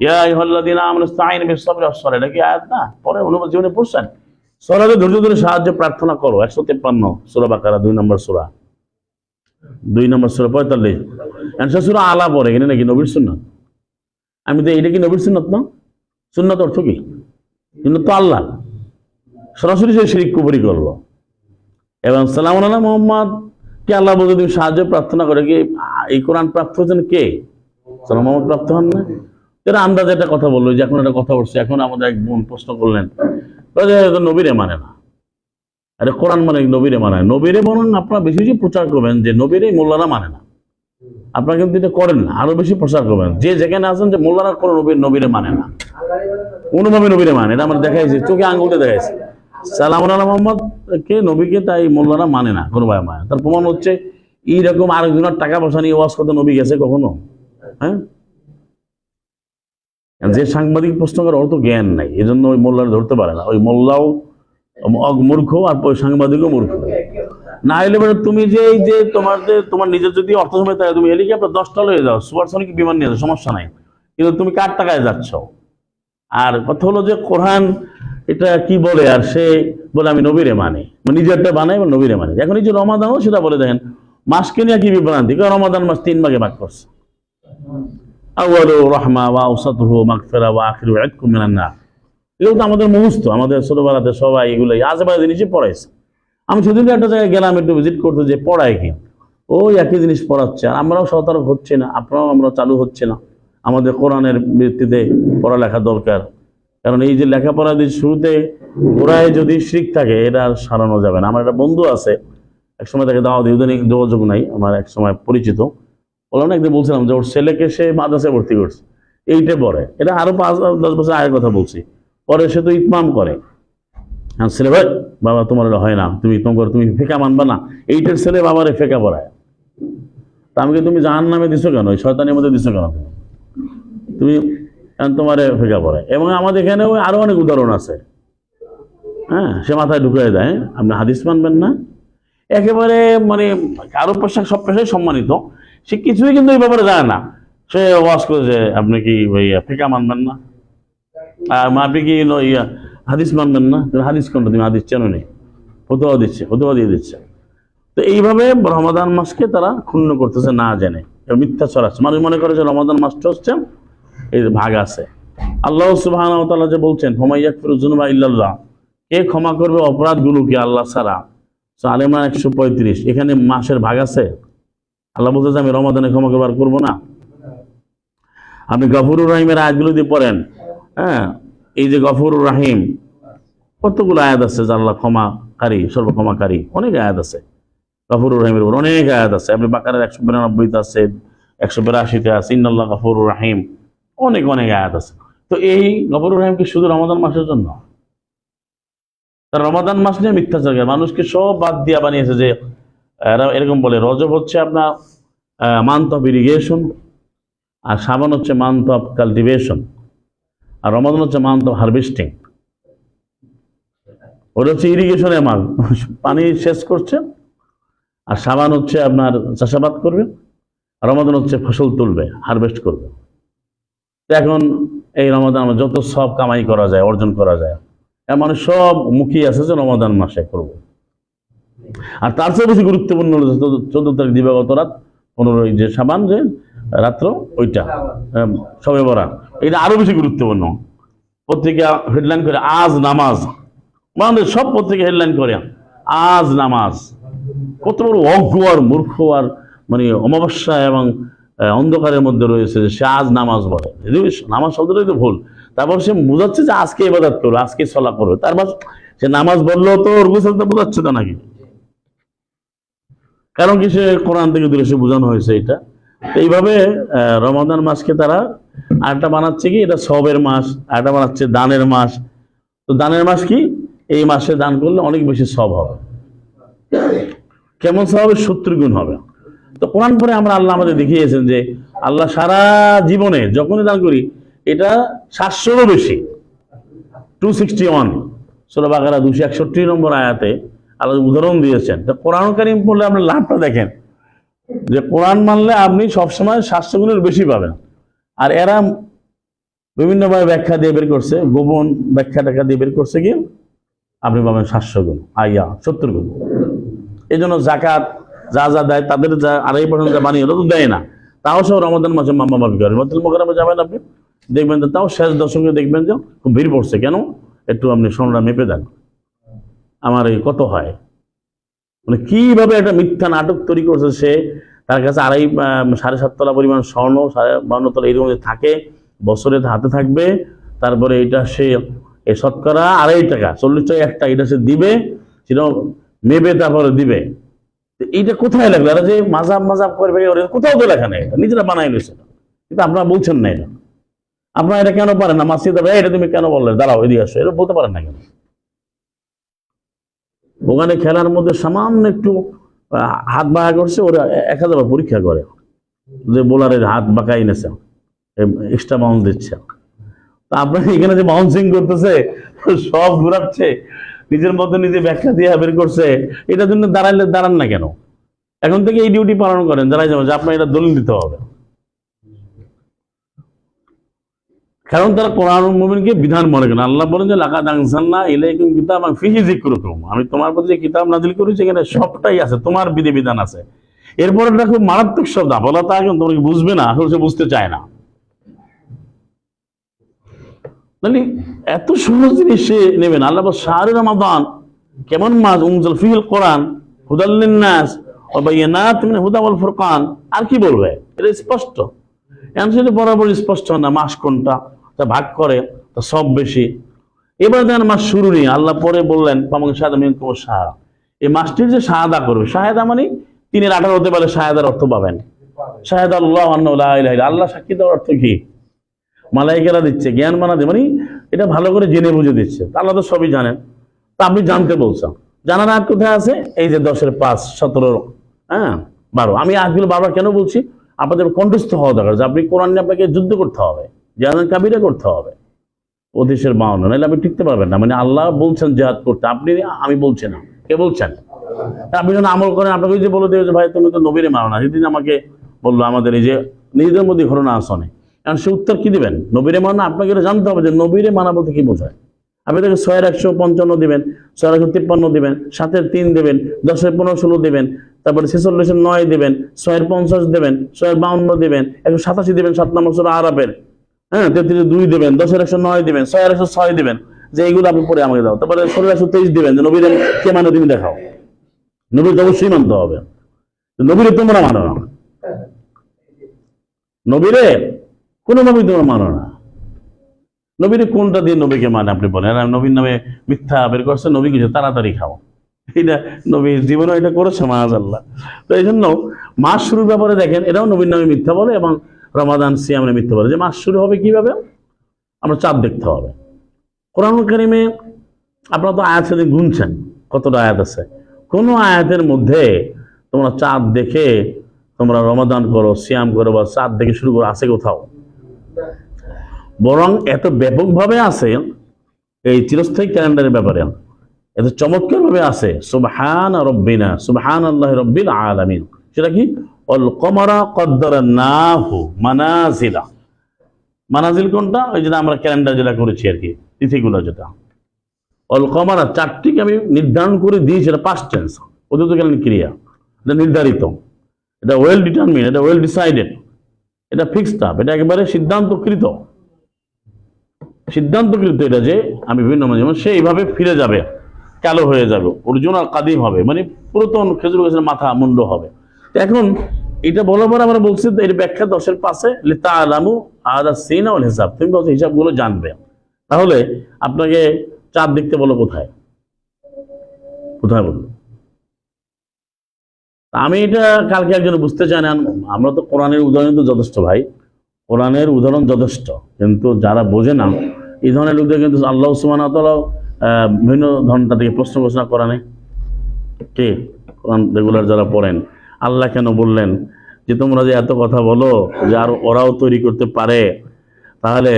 ইয়া আইয়ুহাল্লাযীনা আমানু ইসতাইনু বিস-সাবরি ওয়াস-সালাহ, এটা কি আয়াত না? পরে অনুবাদ জীবনে পড়ছেন, সালাতে ধৈর্য ধরে সাহায্য প্রার্থনা করো, 153 সূরা বাকারা 2 নম্বর সূরা 45। অ্যানসার সূরা আলা পড়ে এখানে নাকি নবীর সুন্নাত? আমি তো এটা কি নবীর সুন্নাত না? সুন্নাত অর্থ কি? কিন্তু তো আল্লাহ সরাসরি সে শিরক কুফরি করলো। এবং সালামুন আলা মুহাম্মদ কে আল্লাহ বলতে তুমি সাহায্য প্রার্থনা করে, কি এই কোরআন প্রাপ্ত হচ্ছেন কে? সালাম মুহাম্মদ প্রাপ্ত হন না? এরা আন্দাজে একটা কথা বললো, যে এখন একটা কথা বলছে, এখন আমাদের এক বোন প্রশ্ন করলেন, নবীরে মানে না, আরে কোরআন মানে নবীরে মানে, নবীরে বলুন আপনারা বেশি বেশি প্রচার করবেন যে নবীরে মোল্লারা মানে না, আপনারা কিন্তু এটা করেন না, আরো বেশি প্রচার করবেন যে যেখানে আছেন যে মোল্লারা কোনো নবীরে মানে না, কোনোভাবে নবীরে মানে, এটা আমরা দেখাইছি, চোখে আঙুলতে দেখাইছি। সালামুন আলা মুহাম্মদ কে নবীকে তাই মোল্লারা মানে না, কোনোভাবে মানে। তার প্রমাণ হচ্ছে এইরকম আরেকজনের টাকা পয়সা নিয়ে ওয়াজ করতে নবী গেছে কখনো? হ্যাঁ, যে সাংবাদিক প্রশ্ন করার অত জ্ঞান নাই, এই জন্য ওই মোল্লারা ধরতে পারে না। ওই মোল্লাও মূর্খ আর ওই সাংবাদিকও মূর্খ। না হলে তুমি যে এই যে তোমার নিজের যদি অর্থ সময় থাকে, তুমি হেলিকপ্টার 10টা লয়ে যাও, সুপারসনিক বিমান নিয়ে যাও, সমস্যা নাই, কিন্তু তুমি কার টাকায় যাচ্ছ? আর কথা হলো যে কোরআন এটা কি বলে, আর সে বলে আমি নবীরে মানি, নিজেরটা বানাই এবং নবীরে মানি। এখন এই যে রমাদানও সেটা বলে, দেখেন মাসকে নিয়ে কি বিভ্রান্তি, রমাদান মাস 3 ভাগে ভাগ করছে, আউয়ালু রাহমা ওয়া আওসাতুহু মাগফিরা ওয়া আখিরু ইতকুম মিনান নার। এগুলো তো আমাদের মুখস্থ, আমাদের ছোটবেলাতে সবাই এগুলোই আজেবাজে জিনিসই পড়াইছে। আমি সেদিন একটা জায়গায় গেলাম একটু ভিজিট করতে, যে পড়ায় কি ওই একই জিনিস পড়াচ্ছে, আর আমরাও সতর্ক হচ্ছে না, আপনারাও আমরা চালু হচ্ছে না। আমাদের কোরআনের ভিত্তিতে পড়ালেখা দরকার, কারণ এই যে লেখাপড়া দিয়ে শুরুতে গোড়ায় যদি শিরক থাকে, এটা আর সারানো যাবে না। আমার একটা বন্ধু আছে, একসময় তাকে দাওয়াত ইউদানিক যোগাযোগ নাই, আমার এক সময় পরিচিত, বললাম না, একদিন বলছিলাম যে ওর ছেলেকে সে মাদ্রাসায় ভর্তি করছে, এইটে পড়ে, এটা আরো 5-10 বছর আগের কথা বলছি, পরে সে তো ইতমাম করে। হ্যাঁ, ছেলে ভাই বাবা তোমার এটা হয় না, তুমি ফেকা মানবা না, এইটার ছেলে বাবারে ফেকা পড়ায়। তা আমাকে তুমি জাহান্নামে দিছো কেন, ওই শয়তানের মধ্যে দিছো কেন তুমি তোমারে ফেকা পড়ায়। এবং আমাদের এখানে আরো অনেক উদাহরণ আছে। হ্যাঁ, সে মাথায় ঢুকিয়ে দেয় আপনি হাদিস মানবেন না, একেবারে মানে আরো পোশাক সব পেশায় সম্মানিত, সে কিছুই কিন্তু এই ব্যাপারে জানে না। সে ওয়াজ করেছে আপনি কি ফেকা মানবেন না, আর আপনি কি হাদিস মানবেন না, হাদিস কোনটা, তুমি হাদিস চেনো নেই, ফতোয়া দিয়ে দিচ্ছে। তো এইভাবে রমাদান মাসকে তারা ক্ষুণ্ণ করতেছে না জেনে, মিথ্যা ছড়াচ্ছে। মানুষ মনে করে যে রমাদান মাসটা হচ্ছে এই ভাগ আছে। আল্লাহ সুবহানাহু ওয়া তাআলা যে বলছেন ফামান ইয়াগফিরু যুনুবা ইল্লাল্লাহ, কে ক্ষমা করবে অপরাধগুলোকে আল্লাহ ছাড়া? আলে ইমরান 135, এখানে মাসের ভাগ আছে? আল্লাহ বলছে যে আমি রমাদানে ক্ষমা করবার করবো না? আপনি গফুরুর রাহিমের আয়াতগুলো দিয়ে পড়েন, হ্যাঁ, এই যে গফুরুর রাহিম কতগুলো আয়াত আছে, যে আল্লাহ ক্ষমাকারী, সর্বক্ষমাকারী, অনেক আয়াত আছে। গফুরুর রাহিমের উপর অনেক আয়াত আছে, আপনি বাকারার 192 আছে, 182 আছে, ইন্নাল্লাহ গফুরুর রাহিম, অনেক অনেক আয়াত আছে। তো এই গফুরুর রাহিম কি শুধু রমাদান মাসের জন্য? তার রমাদান মাস নিয়ে মিথ্যাচার করে মানুষকে সব বাদ দিয়া বানিয়েছে। যে এরকম বলে রজব হচ্ছে আপনার মান্থ অফ ইরিগেশন, আর শ্রাবণ হচ্ছে মান্থ অফ কাল্টিভেশন, আর রমাদান হচ্ছে মান্থ অফ হারভেস্টিং। ওটা হচ্ছে ইরিগেশনের মাস, পানি শেষ করছে, আর শ্রাবণ হচ্ছে আপনার চাষাবাদ করবে, আর রমাদান হচ্ছে ফসল তুলবে, হারভেস্ট করবে। তো এখন এই রমাদান যত সব কামাই করা যায়, অর্জন করা যায়, মানে সব মুখিয়ে আছে যে রমাদান মাসে করব। আর তার চেয়ে বেশি গুরুত্বপূর্ণ হলো 14 তারিখ দিবাগত রাত, 15 যে শাবান যে রাত্র, ওইটা শবে বরাত, এটা আরো বেশি গুরুত্বপূর্ণ। পত্রিকা হেডলাইন করে আজ নামাজ, আমাদের সব পত্রিকা হেডলাইন করে আজ নামাজ। কত বড় অজ্ঞ আর মূর্খ আর মানে অমাবস্যা এবং অন্ধকারের মধ্যে রয়েছে যে সে আজ নামাজ বলে। নামাজ শব্দটাই তো ভুল। তারপর সে বোঝাচ্ছে যে আজকে ইবাদত করবে, আজকে সলা করবে। তারপর সে নামাজ বললেও তো ওর বুঝতে বোঝাচ্ছে তো নাকি, কারণ কি সে কোরআন থেকে দূরে সে বোঝানো হয়েছে এটা। তো এইভাবে রমাদান মাসকে তারা আরেকটা বানাচ্ছে কি, এটা সবের মাস, আরেকটা বানাচ্ছে দানের মাস। তো দানের মাস কি, এই মাসে দান করলে অনেক বেশি সব হবে। কেমন সব হবে? 70 গুণ হবে। তো কোরআন পরে আল্লাহ আমাদের দেখিয়েছেন যে আল্লাহ সারা জীবনে যখনই দান করি এটা 700-রও বেশি, 261 সূরা বাকারা 261 নম্বর আয়াতে আল্লাহ উদাহরণ দিয়েছেন। তো কোরআন কারীম পড়লে আপনার লাভটা দেখেন যে কোরআন মানলে আপনি সবসময় 700 গুণের বেশি পাবেন। আর এরা বিভিন্নভাবে ব্যাখ্যা দিয়ে বের করছে, গোপন ব্যাখ্যা টাকা দিয়ে বের করছে কি আপনি পাবেন 700 গুণ, 70 গুণ। এই জন্য জাকাত যা যা দেয় তাদের যা 2.5% যা বানিয়ে তো দেয় না, তাও সব রমাদান মাসে মাম্মা মাফি করে। মসজিদুল মোকাররমে যাবেন আপনি, দেখবেন যে তাও শেষ দশকে দেখবেন যে খুব ভিড় পড়ছে। কেন? একটু আপনি সোনাটা মেপে দেন, আমার এই কত হয়। মানে কিভাবে একটা মিথ্যা নাটক তৈরি করছে সে। তার কাছে 7.5 তলা পরিমাণ স্বর্ণ, 52 তলা এরকম থাকে, বছরে হাতে থাকবে। তারপরে এটা সে শতকরা 2.5 টাকা, 40 টাকা একটা, এটা সে দিবে, সেটা মেপে তারপরে দিবে। এইটা কোথায় লাগলো? এরা যে মাজাব করবে কোথাও তো লেখা নেই, নিজেরা বানাই নিয়েছে। কিন্তু আপনারা বলছেন না এটা, আপনারা এটা কেন পারেন না? মাসিদা ভাই এটা তুমি কেন বললে, দাঁড়াও এদিকে আসো, এটা বলতে পারেন না কেন? ওখানে খেলার মধ্যে সামান্য একটু হাত বাঁকা করছে, ওরা 1000 বার পরীক্ষা করে যে বোলারের হাত বাঁকাই নেছে, এক্সট্রা বাউন্স দিচ্ছে। তা আপনার এখানে যে বাউন্সিং করতেছে সব ঘুরাচ্ছে, নিজের মধ্যে নিজে ব্যাখ্যা দিয়ে বের করছে। এটার জন্য দাঁড়ান না কেন? এখন থেকে এই ডিউটি পালন করেন, দাঁড়াই যাবেন যে আপনার এটা দলিল দিতে হবে। কারণ তারা কোরআন মুমিনকে বিধান মনে করেন। আল্লাহ বলেন যে লাকাদ আনজালনা ইলাইকুম কিতাবান ফিহি যিকরুকুম, আমি তোমার প্রতি যে কিতাব নাযিল করেছি এখানে সবটাই আছে, তোমার বিধান আছে। এরপরে এটা খুব মারাত্মক শব্দ, বলা তা কিন্তু তোমরা বুঝবে না, আসলে সে বুঝতে চায় না। মানে এত সহজ জিনিস সে নেবেন। আল্লাহ শাহরু রমাদান কেমন মাস, উনজিলা ফিহিল কোরআন হুদাল লিন্নাস ওয়া বায়িনাত মিনাল হুদা ওয়াল ফুরকান। আর কি বলবে? এটা স্পষ্ট। এখন সেটা বরাবর স্পষ্ট না মাস কোনটা, তা ভাগ করে তা সব বেশি। এবার দেখেন মাস শুরু নেই, আল্লাহ পরে বললেন পামাং শাহাদা মিনকুম শাহরা, এই মাসটির যে শাহাদা করবে, শাহাদা মানে 3-18 হতে পারে, শাহাদার অর্থ পাবেন শাহাদা আল্লাহ আন্নাহু লা ইলাহা ইল্লাল্লাহ, আল্লাহ সাক্ষী দেওয়ার অর্থ কি? মালাইকেরা দিচ্ছে, জ্ঞান বানাতে, মানে এটা ভালো করে জেনে বুঝে দিচ্ছে। আল্লাহ তো সবই জানেন, তা আপনি জানতে বলছেন। জানার আগ কোথায় আছে? এই যে 10-এর 5, 17, 12। আমি আগগুলো বারবার কেন বলছি? আপনাদের কণ্ঠস্থ হওয়া দরকার যে আপনি কোরআন নিয়ে আপনাকে যুদ্ধ করতে হবে, জিহাদ কাবিরা করতে হবে, 25-এর 52, নাহলে আপনি টিকতে পারবেন না। মানে আল্লাহ বলছেন জিহাদ করতে, আপনি, আমি বলছি না, কে বলছেন? আপনি যখন আমল করেন আপনাকে যে বলে দেবে যে ভাই তুমি তো নবীরে মারো না। সেদিন আমাকে বললো আমাদের এই যে নিজেদের মধ্যে ঘটনা আসনে, কারণ সে উত্তর কি দিবেন? নবীরে মানা। আপনাকে এটা জানতে হবে যে নবীরে মানা বলতে কি বোঝায়। আপনি তাকে 6-155 দিবেন, 6-153 দিবেন, 7-3 দেবেন, 10-15-16 দেবেন, তারপরে 46-9 দেবেন, 6-50 দেবেন, 6-52 দেবেন, 187 দেবেন, 7 নম্বর সূরা আরাফের, 33-2 দেবেন, 10-109 দেবেন, 6-106 দেবেন, যে এইগুলো আপনি পরে আমাকে দাও। তারপরে 16-123 দেবেন, যে নবীরে কে মানে তুমি দেখাও। নবী তো অবশ্যই মানতে হবে, নবীরে তোমরা মানো না, নবীরে কোনোভাবেই তোমরা মানো না। নবীরে কোনটা দিয়ে নবীকে মানে আপনি বলেন? নবীর নামে মিথ্যা বের করছে, নবী কিছু তাড়াতাড়ি খাও, এটা নবীর জীবনে এটা করেছে মাআযাল্লাহ। তো এই জন্য মাস শুরুর ব্যাপারে দেখেন, এটাও নবীর নামে মিথ্যা বলে এবং রমাদান সিয়ামের মিথ্যা বলে। যে মাস শুরু হবে কিভাবে? আমরা চাঁদ দেখতে হবে। কোরআনুল কারীমে আপনারা তো আয়াত সেদিন গুনছেন কতটা আয়াত আছে, কোনো আয়াতের মধ্যে তোমরা চাঁদ দেখে তোমরা রমাদান করো, সিয়াম করো বা চাঁদ দেখে শুরু করো আছে কোথাও? বরং এত ব্যাপকভাবে আছে এই চিরস্থায়ী ক্যালেন্ডারের ব্যাপারে, এত চমৎকার ভাবে আছে সুবহান রব্বিনা সুবহানাল্লাহি রব্বিল আলামিন। সেটা কি? অল কমারা কদ্দারানাহু মানাজিলা। মানাজিল কোনটা? ওই যেটা আমরা ক্যালেন্ডার যেটা করেছি আর কি, তিথিগুলো যেটা। অল কমারা, চারটিকে আমি নির্ধারণ করে দিয়েছি, এটা পাস্ট টেন্স, অতীতকালীন ক্রিয়া, এটা নির্ধারিত, এটা ওয়েল ডিটারমিন, এটা ওয়েল ডিসাইডেড, এটা ফিক্সড আপ, এটা একেবারে সিদ্ধান্তকৃত এটা যে আমি বিভিন্ন যেমন সে এইভাবে ফিরে যাবে, কালো হয়ে যাবে, অর্জুনাল কাদিম হবে, মানে পুরাতন খেজুর গাছের মাথা মুন্ড হবে। এখন এটা বলার পর আমরা বলছি এর ব্যাখ্যা 10-এর পাশে লিতা আলামু আদা সিনা ওয়াল হিসাব, তুমি বলছো হিসাবগুলো জানবে। তাহলে আপনাকে চাঁদ দেখতে বলো কোথায় কোথায় বললো? আমি এটা কালকে একজন বুঝতে চাই না, আমরা তো কোরআনের উদাহরণ তো যথেষ্ট ভাই, কোরআনের উদাহরণ যথেষ্ট, কিন্তু যারা বোঝে না এই ধরনের লোকদের কিন্তু আল্লাহ সুবহানাহু ওয়া তাআলা বিভিন্ন ধরনটা থেকে প্রশ্ন ঘোষণা করা নেই। কে কোরআন রেগুলার যারা পড়েন, আল্লাহ কেন বললেন যে তোমরা যে এত কথা বলো যে আর ওরাও তৈরি করতে পারে, তাহলে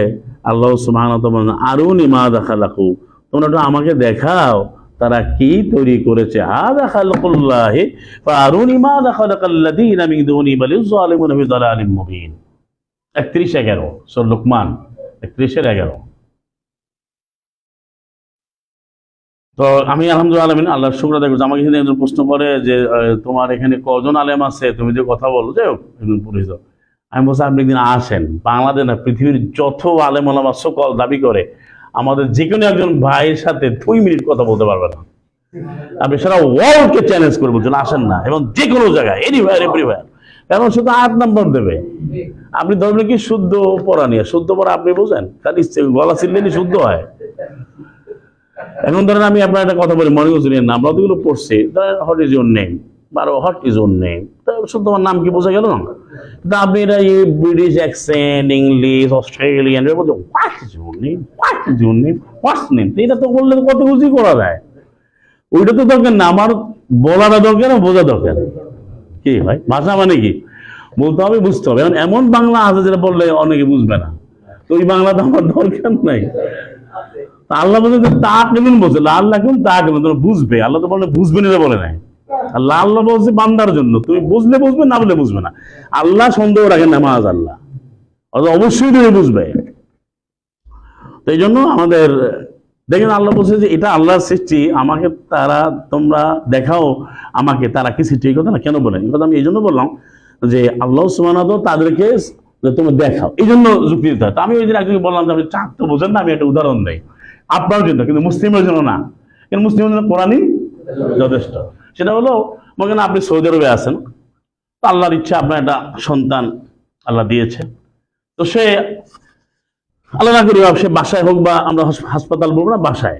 আল্লাহ সুবহানাহু ওয়া তাআলা বলেন আরুনি মা দাখালাকু, তোমরা একটু আমাকে দেখাও তারা কি তৈরি করেছে। হাযা খালকুল্লাহি ফাআরুনি মা দাখালাকাল্লাযীনা মিন দুনি বালিয যালিমুনা ফি দালালিম মুবিন। 31-11 সূরা লুকমান 31-11। তো আমি আলহামদুলিল্লাহ আল্লাহর শুকর আদায় করছি। আমাকে একজন প্রশ্ন করে যে তোমার এখানে কজন আলেম আছে, তুমি যে কথা বলো, যাই হোক একজন পরিচিত। আমি বলছি আপনি একদিন আসেন, বাংলাদেশ না পৃথিবীর যত আলেম ওলামা সকল দাবি করে আমাদের যে কোনো একজন ভাইয়ের সাথে 2 মিনিট কথা বলতে পারবে না। আপনি সারা ওয়ার্ল্ডকে চ্যালেঞ্জ করে বলছেন আসেন না, এবং যে কোনো জায়গায় এনিওয়্যার এভরিওয়্যার, এখন শুধু 8 নম্বর দেবে। আপনি ধরবেন কি শুদ্ধ পড়া নিয়ে, শুদ্ধ পড়া আপনি বোঝেন, খালি গলা চিল্লেনি শুদ্ধ হয়। এখন ধরেন আমি আপনার একটা কথা বলি, মনে করছিলেন না, আমরা ওগুলো পড়ছি, হোয়াট ইজ ইউর নেম, বা হোয়াট ইজ ইউর নেম, শুধু তোমার নাম কি বোঝা গেল না? কিন্তু আপনি এটা ব্রিটিশ অ্যাকসেন্ট, ইংলিশ, অস্ট্রেলিয়ান বলছো what is your name, what is your name, what's name, এটা তো বললে কত বুঝি করা যায়। ওইটা তো দরকার না, আমার বলাটা দরকার না, বোঝা দরকার। কি ভাই ভাষা মানে কি বলতে হবে, বুঝতে হবে। এখন এমন বাংলা আছে যেটা বললে অনেকে বুঝবে না, তো ওই বাংলা তো আমার দরকার নাই। আল্লাহ বলছে তা কেমন বলছে, আল্লাহ কেমন তা কেমন তোমরা বুঝবে, আল্লাহ তো বলে বুঝবে না বলে নাই। আল্লাহ আল্লাহ বলছে বান্দার জন্য, তুমি বুঝলে বুঝবে, না বলে বুঝবে না। আল্লাহ সন্দেহ রাখেন না, মাজ আল্লাহ অবশ্যই তুমি বুঝবে। তো এই জন্য আমাদের দেখেন আল্লাহ বলছে যে এটা আল্লাহর সৃষ্টি, আমাকে তারা তোমরা দেখাও, আমাকে তারা কি সৃষ্টি, এই কথা না কেন বলেন, এই কথা আমি এই জন্য বললাম যে আল্লাহ সুবহানাহু ওয়া তাআলা তাদেরকে তোমরা দেখাও, এই জন্য যুক্তি দিতে হয়। তো আমি ওই দিন একজনকে বললাম যে আপনি চাঁদ তো বোঝেন না, আমি একটা উদাহরণ দেই আপনার জন্য, কিন্তু মুসলিমের জন্য না। কিন্তু মুসলিমের জন্য কোরআনই যথেষ্ট। সেটা হলো মনে করেন আপনি সৌদি আরবে আছেন, তো আল্লাহর ইচ্ছা আপনার একটা সন্তান আল্লাহ দিয়েছে, তো সে আল্লাহ না করি সে বাসায় হোক, বা আমরা হাসপাতাল বলবো না, বাসায়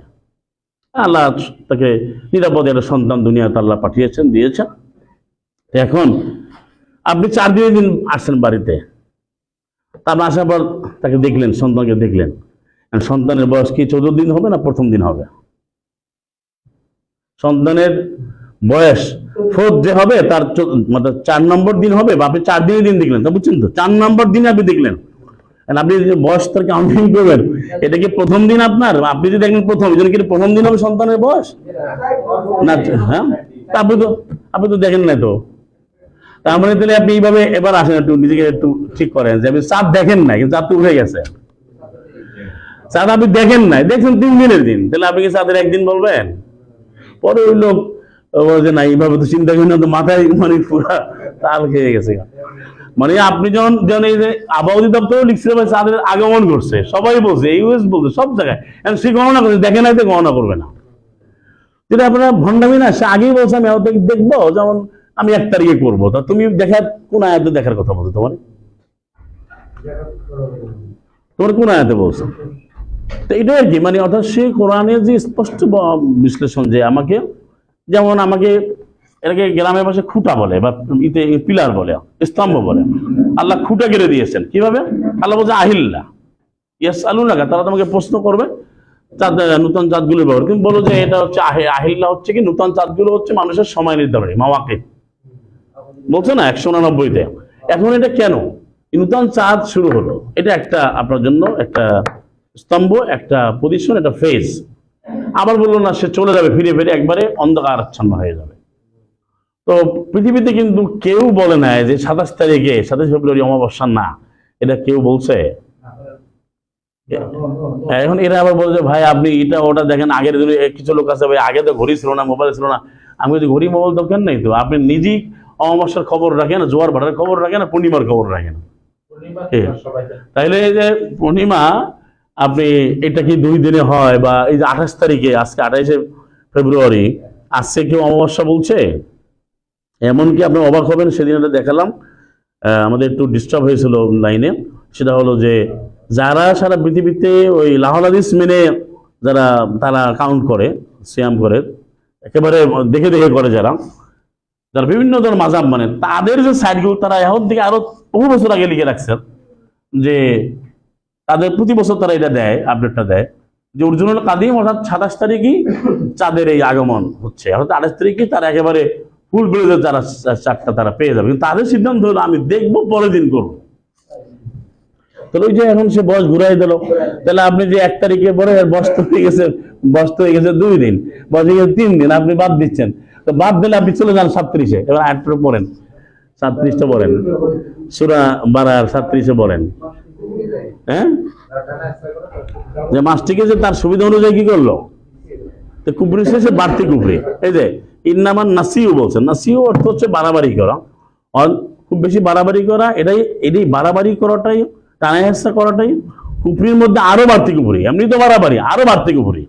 আল্লাহ তাকে নিরাপদে একটা সন্তান দুনিয়াতে আল্লাহ পাঠিয়েছেন, দিয়েছেন। এখন আপনি 4 দিন আসছেন বাড়িতে, তারপর আসার পর তাকে দেখলেন, সন্তানকে দেখলেন। সন্তানের বয়স কি 14 দিন হবে না প্রথম দিন হবে? সন্তানের বয়স ফোর্থ যে হবে তার মানে 4 নম্বর দিন হবে, বা আপনি 4 দিন দেখলেন, তা বুঝছেন তো 4 নম্বর দিনে আপনি দেখলেন, আপনি বয়স তার কাউন্টিং করবেন, এটা কি প্রথম দিন আপনার? আপনি যদি দেখলেন প্রথম, এই জন্য কি প্রথম দিন হবে সন্তানের বয়স না? হ্যাঁ, আপনি তো দেখেন না। তো তার মানে তাহলে আপনি এইভাবে এবার আসেন, একটু নিজেকে একটু ঠিক করেন যে আপনি চাঁদ দেখেন নাই, কিন্তু চাঁদ তো উঠে গেছে। চাঁদ আপনি দেখেন নাই, দেখছেন 3 দিনের দিন, তাহলে আপনি কি চাঁদের একদিন বলবেন? পরে ওই লোক বলছে না, এইভাবে তো চিন্তা করি না, তো মাথায় মানে পুরা তাল খেয়ে গেছে। মানে আপনি যখন এই যে আবহাওয়া অধিদপ্তর লিখছিল চাঁদের আগমন করছে, সবাই বলছে, ইউএস বলছে, সব জায়গায়, সে গণনা করছে, দেখে নাই তো গণনা করবে না। যেটা আপনার ভণ্ডামি না, সে আগেই বলছে আমি দেখবো, যেমন আমি 1 তারিখে করবো, তা তুমি দেখার কোন আয়াতে দেখার কথা বলছো? তোমার কোন আয়াতে বলছো? তো এটাই আর কি, মানে অর্থাৎ সে কোরআনের যে স্পষ্ট বিশ্লেষণ, যে আমাকে, যেমন আমাকে এটাকে গ্রামের পাশে খুঁটা বলে, বা ইতে পিলার বলে, স্তম্ভ বলে, আল্লাহ খুঁটা গেড়ে দিয়েছেন। কিভাবে? আল্লাহ বলছে আহিল্লা ইয়াসআলুনাকা, তারা তোমাকে প্রশ্ন করবে চাঁদ, নূতন চাঁদগুলোর ব্যাপারে, তুমি বলো যে এটা হচ্ছে আহিল্লা হচ্ছে কি, নূতন চাঁদগুলো হচ্ছে মানুষের সময় নির্ধারণী মাওয়াকিত, বলছে না 189-তে। এখন এটা কেন নূতন চাঁদ শুরু হলো? এটা একটা আপনার জন্য একটা স্তম্ভ, একটা পজিশন, একটা ফেজ। আবার বললো না সে চলে যাবে, ফিরে ফিরে একবারে অন্ধকার আচ্ছন্ন হয়ে যাবে। তো পৃথিবীতে কিন্তু কেউ বলে না যে 27 তারিখে 27 ফেব্রুয়ারি অমাবস্যা না, এটা কেউ বলছে? এখন এরা আবার বলছে ভাই আপনি এটা ওটা দেখেন, আগের দিনে কিছু লোক আছে ভাই আগে তো ঘড়ি ছিল না, মোবাইল ছিল না। আমি যদি ঘড়ি মোবাইল দরকার নেই তো, আপনি নিজেই অমাবস্যার খবর রাখেন, জোয়ার ভাটার খবর রাখেন, পূর্ণিমার খবর রাখেন। তাইলে এই যে পূর্ণিমা আপনি এটা কি 2 দিনে হয়, বা এই যে 28 তারিখে, আজকে 28শে ফেব্রুয়ারি, আজকে কেউ অমাবস্যা বলছে? এমনকি আপনি অবাক হবেন, সেদিন এটা দেখালাম, আমাদের একটু ডিস্টার্ব হয়েছিল লাইনে। সেটা হলো যে যারা সারা পৃথিবীতে ওই লাহোর হাদিস মেনে যারা তারা কাউন্ট করে, সিয়াম করে, একেবারে দেখে দেখে করে, যারা যারা বিভিন্ন ধরনের মাজাব মানে, তাদের যে সাইটগুলো তারা এখন থেকে আরো বহু বছর আগে লিখে রাখছেন যে তাদের প্রতি বছর তারা এটা দেয়, আপডেটটা দেয় যে অরিজিনাল কাদিম অর্থাৎ 27 তারিখই চাঁদের এই আগমন হচ্ছে, অর্থাৎ 28 তারিখে তারা একেবারে ফুল বেড়ে যারা চারটা তারা পেয়ে যাবে। কিন্তু তাদের সিদ্ধান্ত হলো আমি দেখবো, পরের দিন করবো। তাহলে ওই যে এখন সে বয়স ঘুরাই দিল, তাহলে আপনি যে 1 তারিখে পরে বয়স হয়ে গেছে 2 দিন, বয়স হয়ে গেছে 3 দিন, আপনি বাদ দিচ্ছেন। তো বাদ দিলে আপনি চলে যান 37-এ। এবার 8 পড়েন, 37টা পড়েন, সূরা বারার 37-এ পড়েন। হ্যাঁ, যে মাসটিকে যে তার সুবিধা অনুযায়ী কি করলো, তো কুফরি শেষে বাড়তি কুফরি। এই যে ইন্নামান নাসিউ বলছেন, নাসিউ অর্থ হচ্ছে বাড়াবাড়ি করা, খুব বেশি বাড়াবাড়ি করা। এটাই বাড়াবাড়ি করাটাই, টানা হেসা করাটাই কুফরির মধ্যে আরো বাড়তি কুফরি। এমনি তো বাড়াবাড়ি, আরো বাড়তি কুফরি।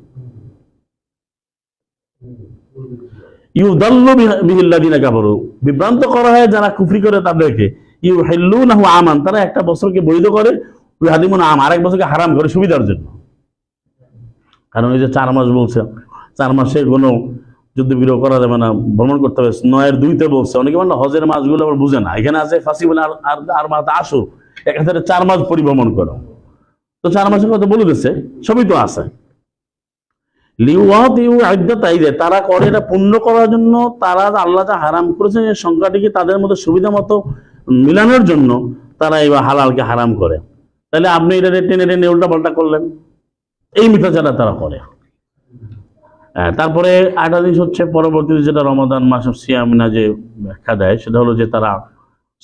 ইউদাল্লু বিহিল্লাযিনা কাফারু, বিভ্রান্ত করা হয় যারা কুফরি করে তাদেরকে। ইউহিল্লুনাহু আমান, তারা একটা বছরকে বৈধ করে, ইউহাদিমুনা আম, আরেক বছরকে হারাম করে সুবিধার জন্য। কারণ ওই যে 4 মাস বলছে, 4 মাসে কোনো যুদ্ধ বিগ্রহ করা যাবে না, ভ্রমণ করতে হবে। 9-2-তে বলছে। অনেকে মানে হজের মাসগুলো আবার বুঝে না, এখানে আছে ফাঁসি বলে আর মাথা আসো, এখানে 4 মাস পরিভ্রমণ করো। তো 4 মাসের কথা বলে দিচ্ছে, সবই তো আছে। তারা করে এটা পূর্ণ করার জন্য, তারা আল্লাহ যা হারাম করেছেন এই সংখ্যাটিকে তাদের মধ্যে সুবিধা মতো মিলানোর জন্য তারা এবার হালালকে হারাম করে। তাহলে আপনি এটা টেনে টেনে উল্টা পাল্টা করলেন, এই মিথ্যাচারটা তারা করে। তারপরে আরেকটা জিনিস হচ্ছে, পরবর্তীতে যেটা রমাদান মাস সিয়ামিনা যে ব্যাখ্যা দেয়, সেটা হলো যে তারা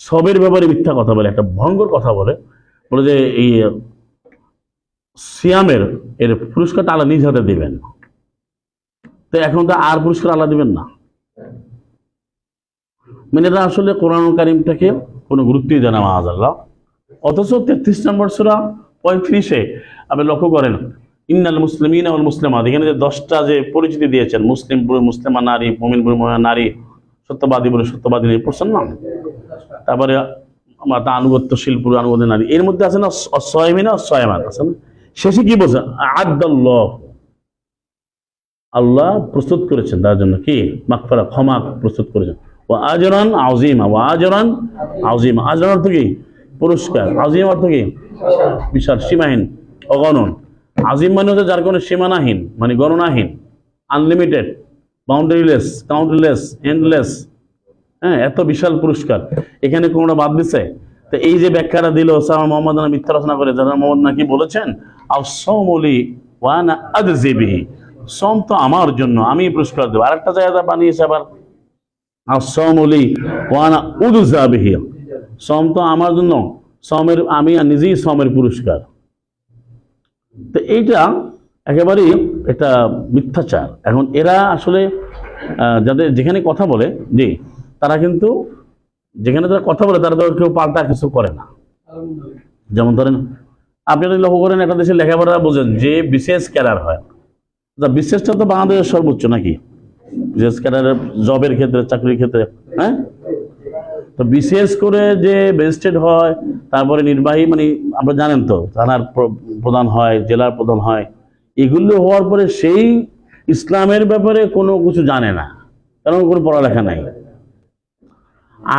সবের ব্যাপারে মিথ্যা কথা বলে, একটা ভয়ঙ্কর কথা বলে যে এই সিয়ামের এর পুরস্কারটা আল্লাহ নিজ হাতে দিবেন। তো এখন তো আর পুরস্কার আল্লাহ দিবেন না, মানে এটা আসলে কোরআন কারিমটাকে কোনো গুরুত্বই দেয় না মাআযাল্লাহ। অথচ 33 নম্বর সূরা 35-এ আপনি লক্ষ্য করেন, ইন্নাল মুসলিমিনা ওয়াল মুসলিমাত, এখানে যে 10টা যে পরিচিতি দিয়েছেন, মুসলিম পুরুষ, মুসলিমা নারী, মুমিন পুরুষ, মুমিনা নারী, সত্যবাদী পুরুষ, সত্যবাদী নারী, পড়ছেন না? তারপরে আনুগত্যশীল পুরুষ, আনুগত্য নারী, এর মধ্যে আছে না অসয়মিনা অসয়মান, আছে না? শেষে কি বলছে, আ'আদাল্লাহ, আল্লাহ প্রস্তুত করেছেন তার জন্য কি মাগফিরা, ক্ষমা প্রস্তুত করেছেন। ওয়া আজরান আযীমা, ওয়া আজরান আযীমা, আজরান অর্থ কি পুরস্কার, আযীম অর্থ কি বিশাল, সীমাহীন, অগণন। আজিম মানে হচ্ছে যার কোনো সীমানাহীন, মানে গণনাহীন, আনলিমিটেড, বাউন্ডারিলেস, কাউন্টলেস, এন্ডলেস। হ্যাঁ, এত বিশাল পুরস্কার, এখানে কোনটা বাদ দিছে? তো এই যে ব্যাখ্যাটা দিল সাহাবা মুহাম্মদ মিথ্যা রচনা করে, যারা মুহাম্মদ নাকি বলেছেন আস-সাওমুলি ওয়া আনা আজজি বিহি, সম তো আমার জন্য, আমি পুরস্কার দেব। আরেকটা জায়গা বানিয়েছে আবার আস-সাওমুলি ওয়া আনা উজজা বিহি, সম তো আমার জন্য, সমের আমি নিজেই সমের পুরস্কার। তো এইটা একেবারেই একটা মিথ্যাচার। এখন এরা আসলে যাদের যেখানে কথা বলে, জি, তারা কিন্তু যেখানে তারা কথা বলে, তারা তো কেউ পাল্টা কিছু করে না। যেমন ধরেন আপনি যদি লক্ষ্য করেন, একটা দেশের লেখাপড়া বোঝেন যে বিশেষ ক্যাডার হয়, বিশেষটা তো বাংলাদেশের সর্বোচ্চ নাকি, বিশেষ ক্যাডারের জবের ক্ষেত্রে, চাকরির ক্ষেত্রে। হ্যাঁ, তো বিশেষ করে যে ম্যাজিস্ট্রেট হয়, তারপরে নির্বাহী, মানে আপনারা জানেন তো, থানার প্রধান হয়, জেলার প্রধান হয়, এগুলো হওয়ার পরে সেই ইসলামের ব্যাপারে কোনো কিছু জানে না, কারণ কোনো পড়ালেখা নাই।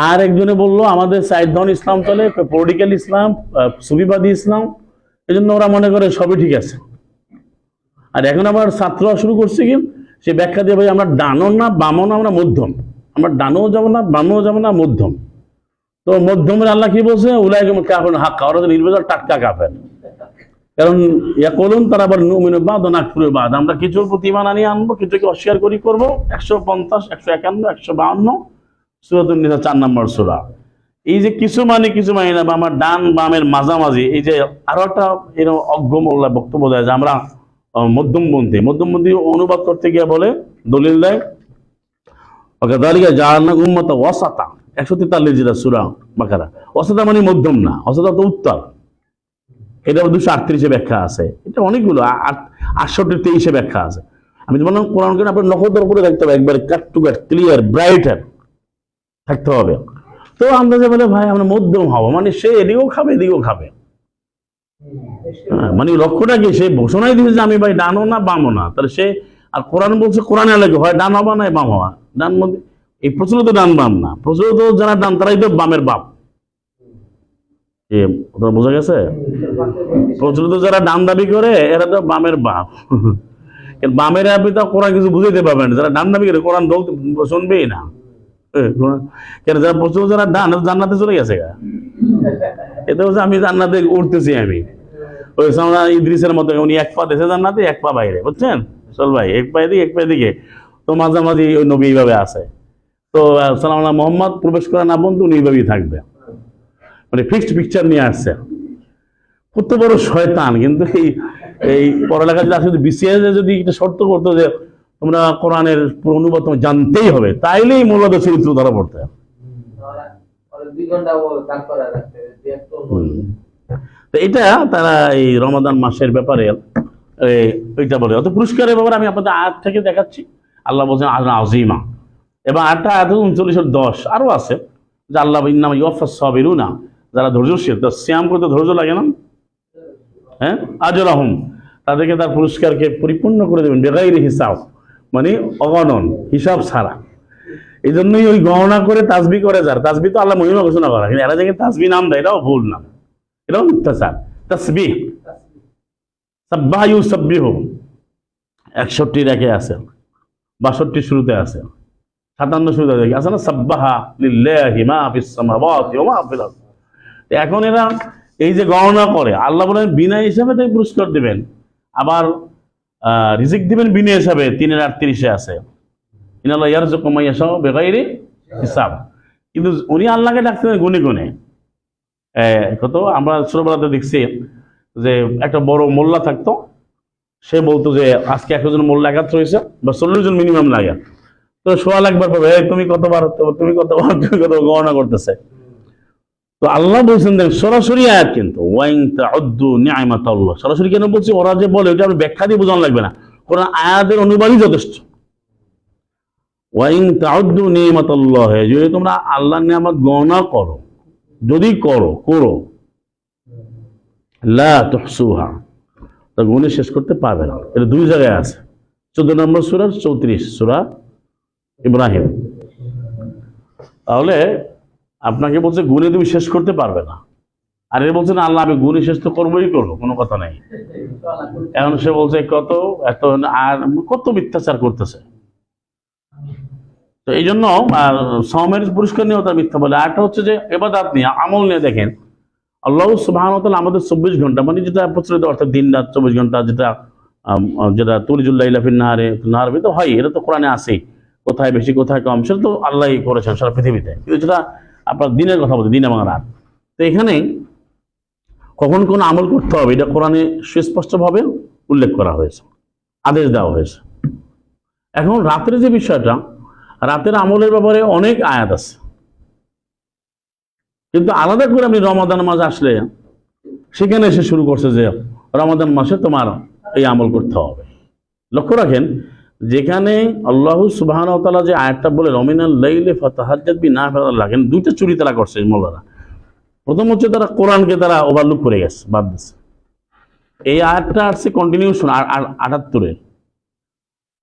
আর একজনে বললো আমাদের সাইড ধরনের ইসলাম চলে, পলিটিক্যাল ইসলাম, সুফিবাদী ইসলাম, এই জন্য ওরা মনে করে সবই ঠিক আছে। আর এখন আবার ছাত্ররা শুরু করছে কি, সে ব্যাখ্যা দিয়ে ভাই আমরা ডানও না বামও না, আমরা মধ্যম, আমরা ডানও যাবো না বামও যাবো না, মধ্যম। তো মধ্যমের আল্লাহ কি বলছে, উলাইকা কাফিরুন হাক্কা, ওরা তো নির্বাচন টাটকা কাফের। কারণ ইয়াকুলুন, তারা আবার নুমিনু বা'দ ওয়া নাকফুরু বা'দ, আমরা কিছুর প্রতি ঈমান আনবো, কিছুকে অস্বীকার করবো। 150, 151, 152 সূরাতুন নিসা 4 নম্বর সূরা। এই যে কিছু মানে না, বা আমার ডান বামের মাঝামাঝি, এই যে আরো একটা এরকম অজ্ঞ মোল্লা বক্তব্য দেয় যে আমরা মধ্যমপন্থী অনুবাদ করতে গিয়ে বলে, দলিল দেয় ওকাদালিকা জাআলনাকুম উম্মাতান ওয়াসাতা, 143 যেটা সূরা বাকারা। ওয়াসাতা মানে মধ্যম না, ওয়াসাতা তো উত্তর। এটা 238 ব্যাখ্যা আছে, এটা অনেকগুলো 68 23 ব্যাখ্যা আছে। আমি তো বললাম কোরআন কেন আপনার নখদর উপরে থাকতে হবে, একবার কাট টু কাট ক্লিয়ার ব্রাইটার থাকতে হবে। তো আমরা যে বলে ভাই আমরা মধ্যম হবো, মানে সে এদিকেও খাবে এদিকেও খাবে। হ্যাঁ, মানে লক্ষ্যটা কি, সে ঘোষণাই দিয়েছে যে আমি ভাই ডানও না বামও না, তাহলে সে, আর কোরআন বলছে কোরআনে লাগে হয় ডান হবা না বাম হওয়া। ডান মধ্যে এই প্রচলিত ডান বাম না, প্রচলিত যারা ডান তারাই তো বামের বাপ। বোঝা গেছে? প্রচলিত যারা ডান দাবি করে এরা তো বামের বাপ। বামের আপনি তো কোরআন কিছু বুঝাইতে পারবেন, যারা ডান দাবি করে কোরআন শুনবেই না। কেন যারা প্রচলিত যারা ডান জান্নাতে চলে গেছে গা, এতে হচ্ছে আমি জান্নাতে উঠতেছি। আমি ওই ইদ্রিসের মতো, উনি এক পা দেশে জান্নাতে এক পা বাইরে, বুঝছেন? চল ভাই এক পায়ে দিকে এক পায়ে দিকে, তো মাঝামাঝি ওই নবী এইভাবে আছে। তো সালাম মোহাম্মদ প্রবেশ করা না বন্ধু উনি এইভাবেই থাকবে, মানে ফিক্সড পিকচার নিয়ে আসছে। কত বড় শয়তান! কিন্তু এই পড়ালেখা যদি আসলে বিসিএস যদি একটা শর্ত করতো যে তোমরা কোরআনের পুরো অনুবাদ তোমার জানতেই হবে, তাইলেই মূলত চরিত্র ধরা পড়তে। তো এটা তারা এই রমাদান মাসের ব্যাপারে ওইটা বলে। অত পুরস্কারের ব্যাপারে আমি আপনাদের আয়াত থেকে দেখাচ্ছি। আল্লাহ বলছেন আজরা আজিমা, এবং আটটা আয়াত 39-10 আরো আছে যে আল্লাহ ইন্নামা ইউওয়াফাস সাবিরুনা, যারা ধৈর্যশীল, তো শ্যাম করতে ধৈর্য লাগে না, হ্যাঁ, আজরাহুম, তাদেরকে তার পুরস্কারকে পরিপূর্ণ করে দেবেন বেগাইরি হিসাব, মানে অগণন, হিসাব ছাড়া। এই জন্যই ওই গণনা করে তাসবি করে, যার তাসবি তো আল্লাহ মহিমা ঘোষণা করা, কিন্তু এরা যে তাসবি নাম দেয় এটাও ভুল নাম, এটাও মিথ্যাচার। তাসবিহ সাব্বাহা ইউসাব্বিহু 61 রেখে আছে, 62 শুরুতে আছে, 57 শুরুতে আছে না, সাব্বাহা লিল্লাহি মা ফিস সামাওয়াতি ওয়া মা ফিল আরদ। এখন এরা এই যে গণনা করে, আল্লাহ বলেন বিনা হিসাবে তাই পুরস্কার দিবেন, আবার রিজিক দিবেন বিনা হিসাবে। 3-38 আছে ইন্নাল্লাহা ইয়ারযুকু মান ইয়াশাউ বিগাইরি হিসাব। কিন্তু উনি আল্লাহকে ডাকতেন গুনে গুনে। কত আমরা ছোটবেলাতে দেখছি যে একটা বড় মোল্লা থাকতো, সে বলতো যে আজকে 100 জন মোল্লা একাত্র হয়েছে, বা 40 জন মিনিমাম লাগে, তো 1.5 লাখ বার পাবে, তুমি কতবার তুমি কতবার তুমি কত গণনা করতেছে। তো আল্লাহ বলছেন দেন সরাসরি আয়াত, কিন্তু ওয়াইন তাউদ্দু নিআমাতাল্লাহ, সরাসরি কেন বলছি, ওরা যে বলে ওটা আপনি ব্যাখ্যা দিয়ে বোঝানো লাগবে না, কোরআন আয়াতের অনুবাদই যথেষ্ট। ওয়াইন তাউদ্দু নিআমাতাল্লাহ, যদি তোমরা আল্লাহর নিয়ামত গণনা করো, যদি করো লা তুহসুহা, তা গুণে শেষ করতে পারবে না। এটা 2 জায়গায় আছে, 14 নম্বর সূরা 34 সূরা ইব্রাহিম। তাহলে আপনাকে বলছে গুণে তুমি শেষ করতে পারবে না, আর এর বলছে না আল্লাহ আমি গুণে শেষ তো করবোই করবো, কোনো কথা নাই। এখন সে বলছে কত মিথ্যাচার করতেছে। তো এই জন্য সওমের পুরস্কার নিয়েও তার মিথ্যা বলে। আরটা হচ্ছে যে ইবাদত নিয়ে, আমল নিয়ে দেখেন, আল্লাহ সুবহানাহু ওয়া তাআলা আমাদের 24 ঘন্টা, মানে যেটা প্রচলিত অর্থাৎ দিন রাত 24 ঘন্টা, যেটা তুলিজুল লাইলা ফিন নাহারে তো হয়, এটা তো কোরআনে আছে, কোথায় বেশি কোথায় কম সেটা তো আল্লাহই করেছেন সারা পৃথিবীতে। কিন্তু যেটা আপনার দিনের কথা বলছে, দিন এবং রাত, তো এখানে কখন কোন আমল করতে হবে এটা কোরআনে সুস্পষ্টভাবে উল্লেখ করা হয়েছে, আদেশ দেওয়া হয়েছে। এখন রাতের যে বিষয়টা, রাতের আমলের ব্যাপারে অনেক আয়াত আছে, কিন্তু আলাদা করে আপনি রমাদান মাস আসলে সেখানে এসে শুরু করছে যে রমাদান মাসে তোমার এই আমল করতে হবে। লক্ষ্য রাখেন, যেখানে আল্লাহ সুবহানাহু ওয়া তাআলা যে আয়াতটা বলে রমিনাল লাইলি ফাতাহাজ্জাদ বিনাফিলাতিল্লাহ, লাগেন 2টা চুরি তারা করছে মোল্লারা। প্রথম হচ্ছে তারা কোরআনকে তারা ওভারলুক করে গেছে, বাদ দিচ্ছে। এই আয়াতটা আসছে কন্টিনিউশন 78-এ,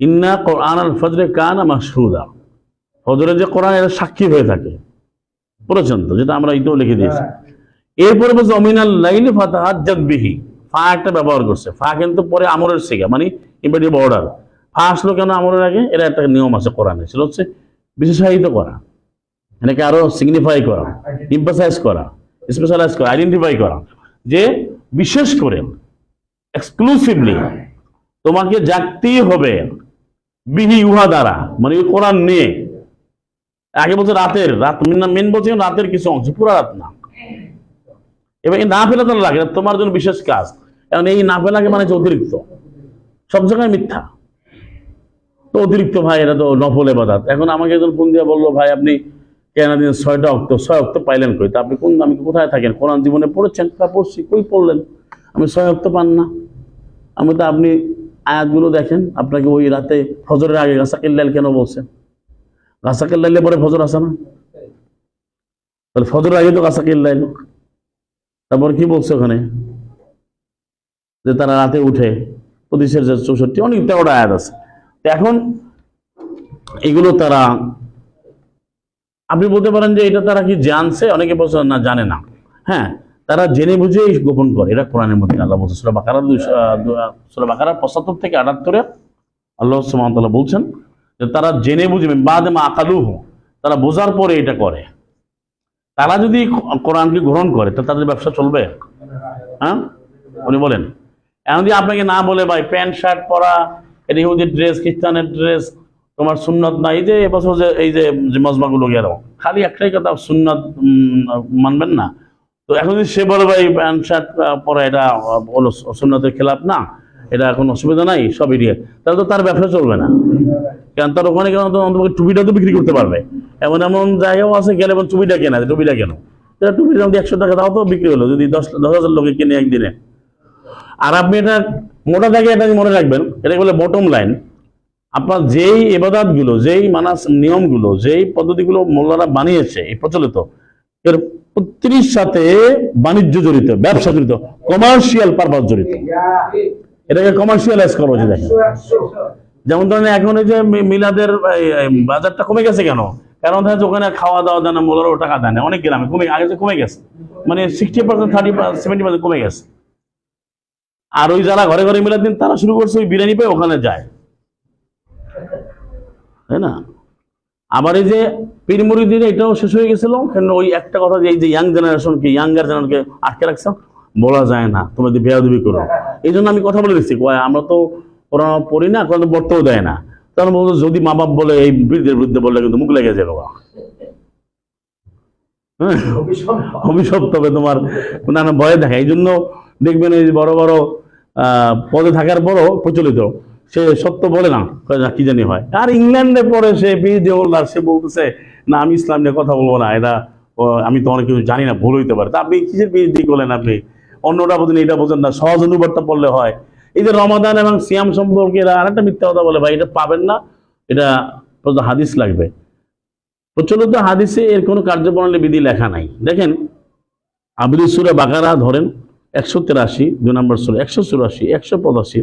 ইন্না কুরআনাল ফজরে কানা মাশহুদা, ফজরের যে কোরআন এর সাক্ষী হয়ে থাকে পর্যন্ত, যেটা আমরা এটাও লিখে দিয়েছি। এরপরে বলছে অমিনাল লাইলি ফাতাহাজ্জাদ বিহি, ফা একটা ব্যবহার করছে, ফা কিন্তু পরে আমরের সিগা, মানে ইম্পারেটিভ অর্ডার। ফা আসলো কেন আমরের আগে, এরা একটা নিয়ম আছে কোরআনে, সেটা হচ্ছে বিশেষায়িত করা, এটাকে আরো সিগনিফাই করা, এমফাসাইজ করা, স্পেশালাইজ করা, আইডেন্টিফাই করা, যে বিশেষ করে এক্সক্লুসিভলি তোমাকে জাগতেই হবে বিহি উহা দ্বারা, মানে কোরআন নিয়ে। আগে বলছে রাত মেন বলছে রাতের কিছু অংশ, পুরো রাত না। এবার এই নাফিলা তো লাগে তোমার জন্য বিশেষ কাজ, এখন এই নাফিলাকে মানে হচ্ছে অতিরিক্ত, সব জায়গায় মিথ্যা। তো অতিরিক্ত ভাই এটা তো নফল ইবাদত। এখন আমাকে একজন ফোন দিয়ে বললো, ভাই আপনি কেন দিন 6টা অক্ত 6 অক্ত পাইলেন কই? তা আপনি আমি কোথায় থাকেন? কোরআন জীবনে পড়েছেন? তা পড়ছি। কই পড়লেন? আমি 6 অক্ত পান না। আমি তো আপনি আয়াতগুলো দেখেন, আপনাকে ওই রাতে ফজরের আগে গাছাকিল লাইল কেন বলছেন? গাছাকিল লাইলে পরে ফজর আসে না? তাহলে ফজরের আগে তো গাছাকিল লাইল। তারপর কি বলছে ওখানে? যে তারা রাতে উঠে 25,64 অনেক 13টা আয়াত আছে। তো এখন এগুলো তারা, আপনি বলতে পারেন যে এটা তারা কি জানছে? অনেকে বলছে না, জানে না। হ্যাঁ, তারা জেনে বুঝেই গোপন করে। এটা কোরআনের মধ্যে আল্লাহ বলছে, সূরা বাকারার 75 থেকে 78-এ আল্লাহ সুবহানাহু ওয়া তাআলা বলছেন যে তারা জেনে বুঝে বাদে মা আকালুহু, তারা বোঝার পরে এটা করে। তারা যদি কোরআনকে গ্রহণ করে তো তাদের ব্যবসা চলবে? হ্যাঁ, উনি বলেন। এখন যদি আপনাকে না বলে ভাই প্যান্ট শার্ট পরা, এটা ইহুদির ড্রেস, খ্রিস্টানের ড্রেস, তোমার সুন্নত না, এই যে এবছর যে এই যে মজমাগুলো গেল, খালি একটাই কথা, সুন্নত মানবেন না। তো এখন যদি সে বলে ভাই প্যান্ট শার্ট পরা এটা হলো সুন্নতের খেলাফ না, এটা কোনো অসুবিধা নাই, সব এরিয়া, তাহলে তো তার ব্যবসা চলবে না। কারণ তার ওখানে কেন টুপিটা তো বিক্রি করতে পারবে। এমন এমন জায়গাও আছে গেলে এবং টুপিটা কেনা, টুপিটা কেন? টুপিটা 100 টাকা দাও তো বিক্রি হলো, যদি 10,000 লোকে কিনে একদিনে। আর আপনি এটা মোটা থাকে, এটা মনে রাখবেন, এটা বলে বটম লাইন। আপনার যেই ইবাদতগুলো, যেই মানাস নিয়মগুলো, যেই পদ্ধতিগুলো মোল্লারা বানিয়েছে এই প্রচলিত, এর প্রত্যেকটির সাথে বাণিজ্য জড়িত, ব্যবসা জড়িত, কমার্শিয়াল পারপাস জড়িত। এটাকে কমার্শিয়ালাইজ করা হয়েছে। দেখেন, যেমন ধরেন এখন এই যে মিলাদের বাজারটা কমে গেছে কেন? কারণ ওখানে খাওয়া দাওয়া দেয় না, মোল্লারও টাকা দেয় না, অনেক গ্রামে কমে, আগে যে কমে গেছে, মানে 60%, 30%, 70% কমে গেছে। আর ওই যারা ঘরে ঘরে মিলাদ দিন, তারা শুরু করছে ওই বিরিয়ানি পেয়ে ওখানে যায়, তাই না? আবার এই যে পীর মুরিদিন, এটাও শেষ হয়ে গেছিল। কেন? ওই একটা কথা, যে এই যে ইয়াঙ্গার জেনারেশনকে আটকে রাখছে, বলা যায় না, তোমরা যদি বেয়াদবি করো। এই জন্য আমি কথা বলে দিচ্ছি, আমরা তো কোরআন পড়ি না, কোরআন পড়তেও দেয় না। তখন বলতো যদি মা বাপ বলে এই বীরদের বিরুদ্ধে বললে কিন্তু মুখ লেগে যাবে, হ্যাঁ, অভিশপ্ত হবে তোমার, নানা ভয়ে দেখা। এই জন্য দেখবেন এই বড় বড় পদে থাকার পরও প্রচলিত, সে সত্য বলে না, কি জানি হয়। আর ইংল্যান্ডে পরে সে পিএইচডি হোল্ডার, সে বলতেছে না আমি ইসলাম নিয়ে কথা বলবো না, এটা আমি তো অনেক কিছু জানি না, ভুল হইতে পারে। তা আপনি কিসের পিএইচডি করলেন? আপনি অন্যটা বোঝেন, এটা বোঝেন না, সহজ অনুবাদটা পড়লে হয়। এই যে রমাদান এবং সিয়াম সম্পর্কে এরা আরেকটা মিথ্যা কথা বলে, ভাই এটা পাবেন না, এটা হাদিস লাগবে। প্রচলিত হাদিসে এর কোনো কার্যপ্রণালী বিধি লেখা নাই। দেখেন, আপনি সূরা বাকারা ধরেন 183, 2 নম্বর সূরা 184, 185,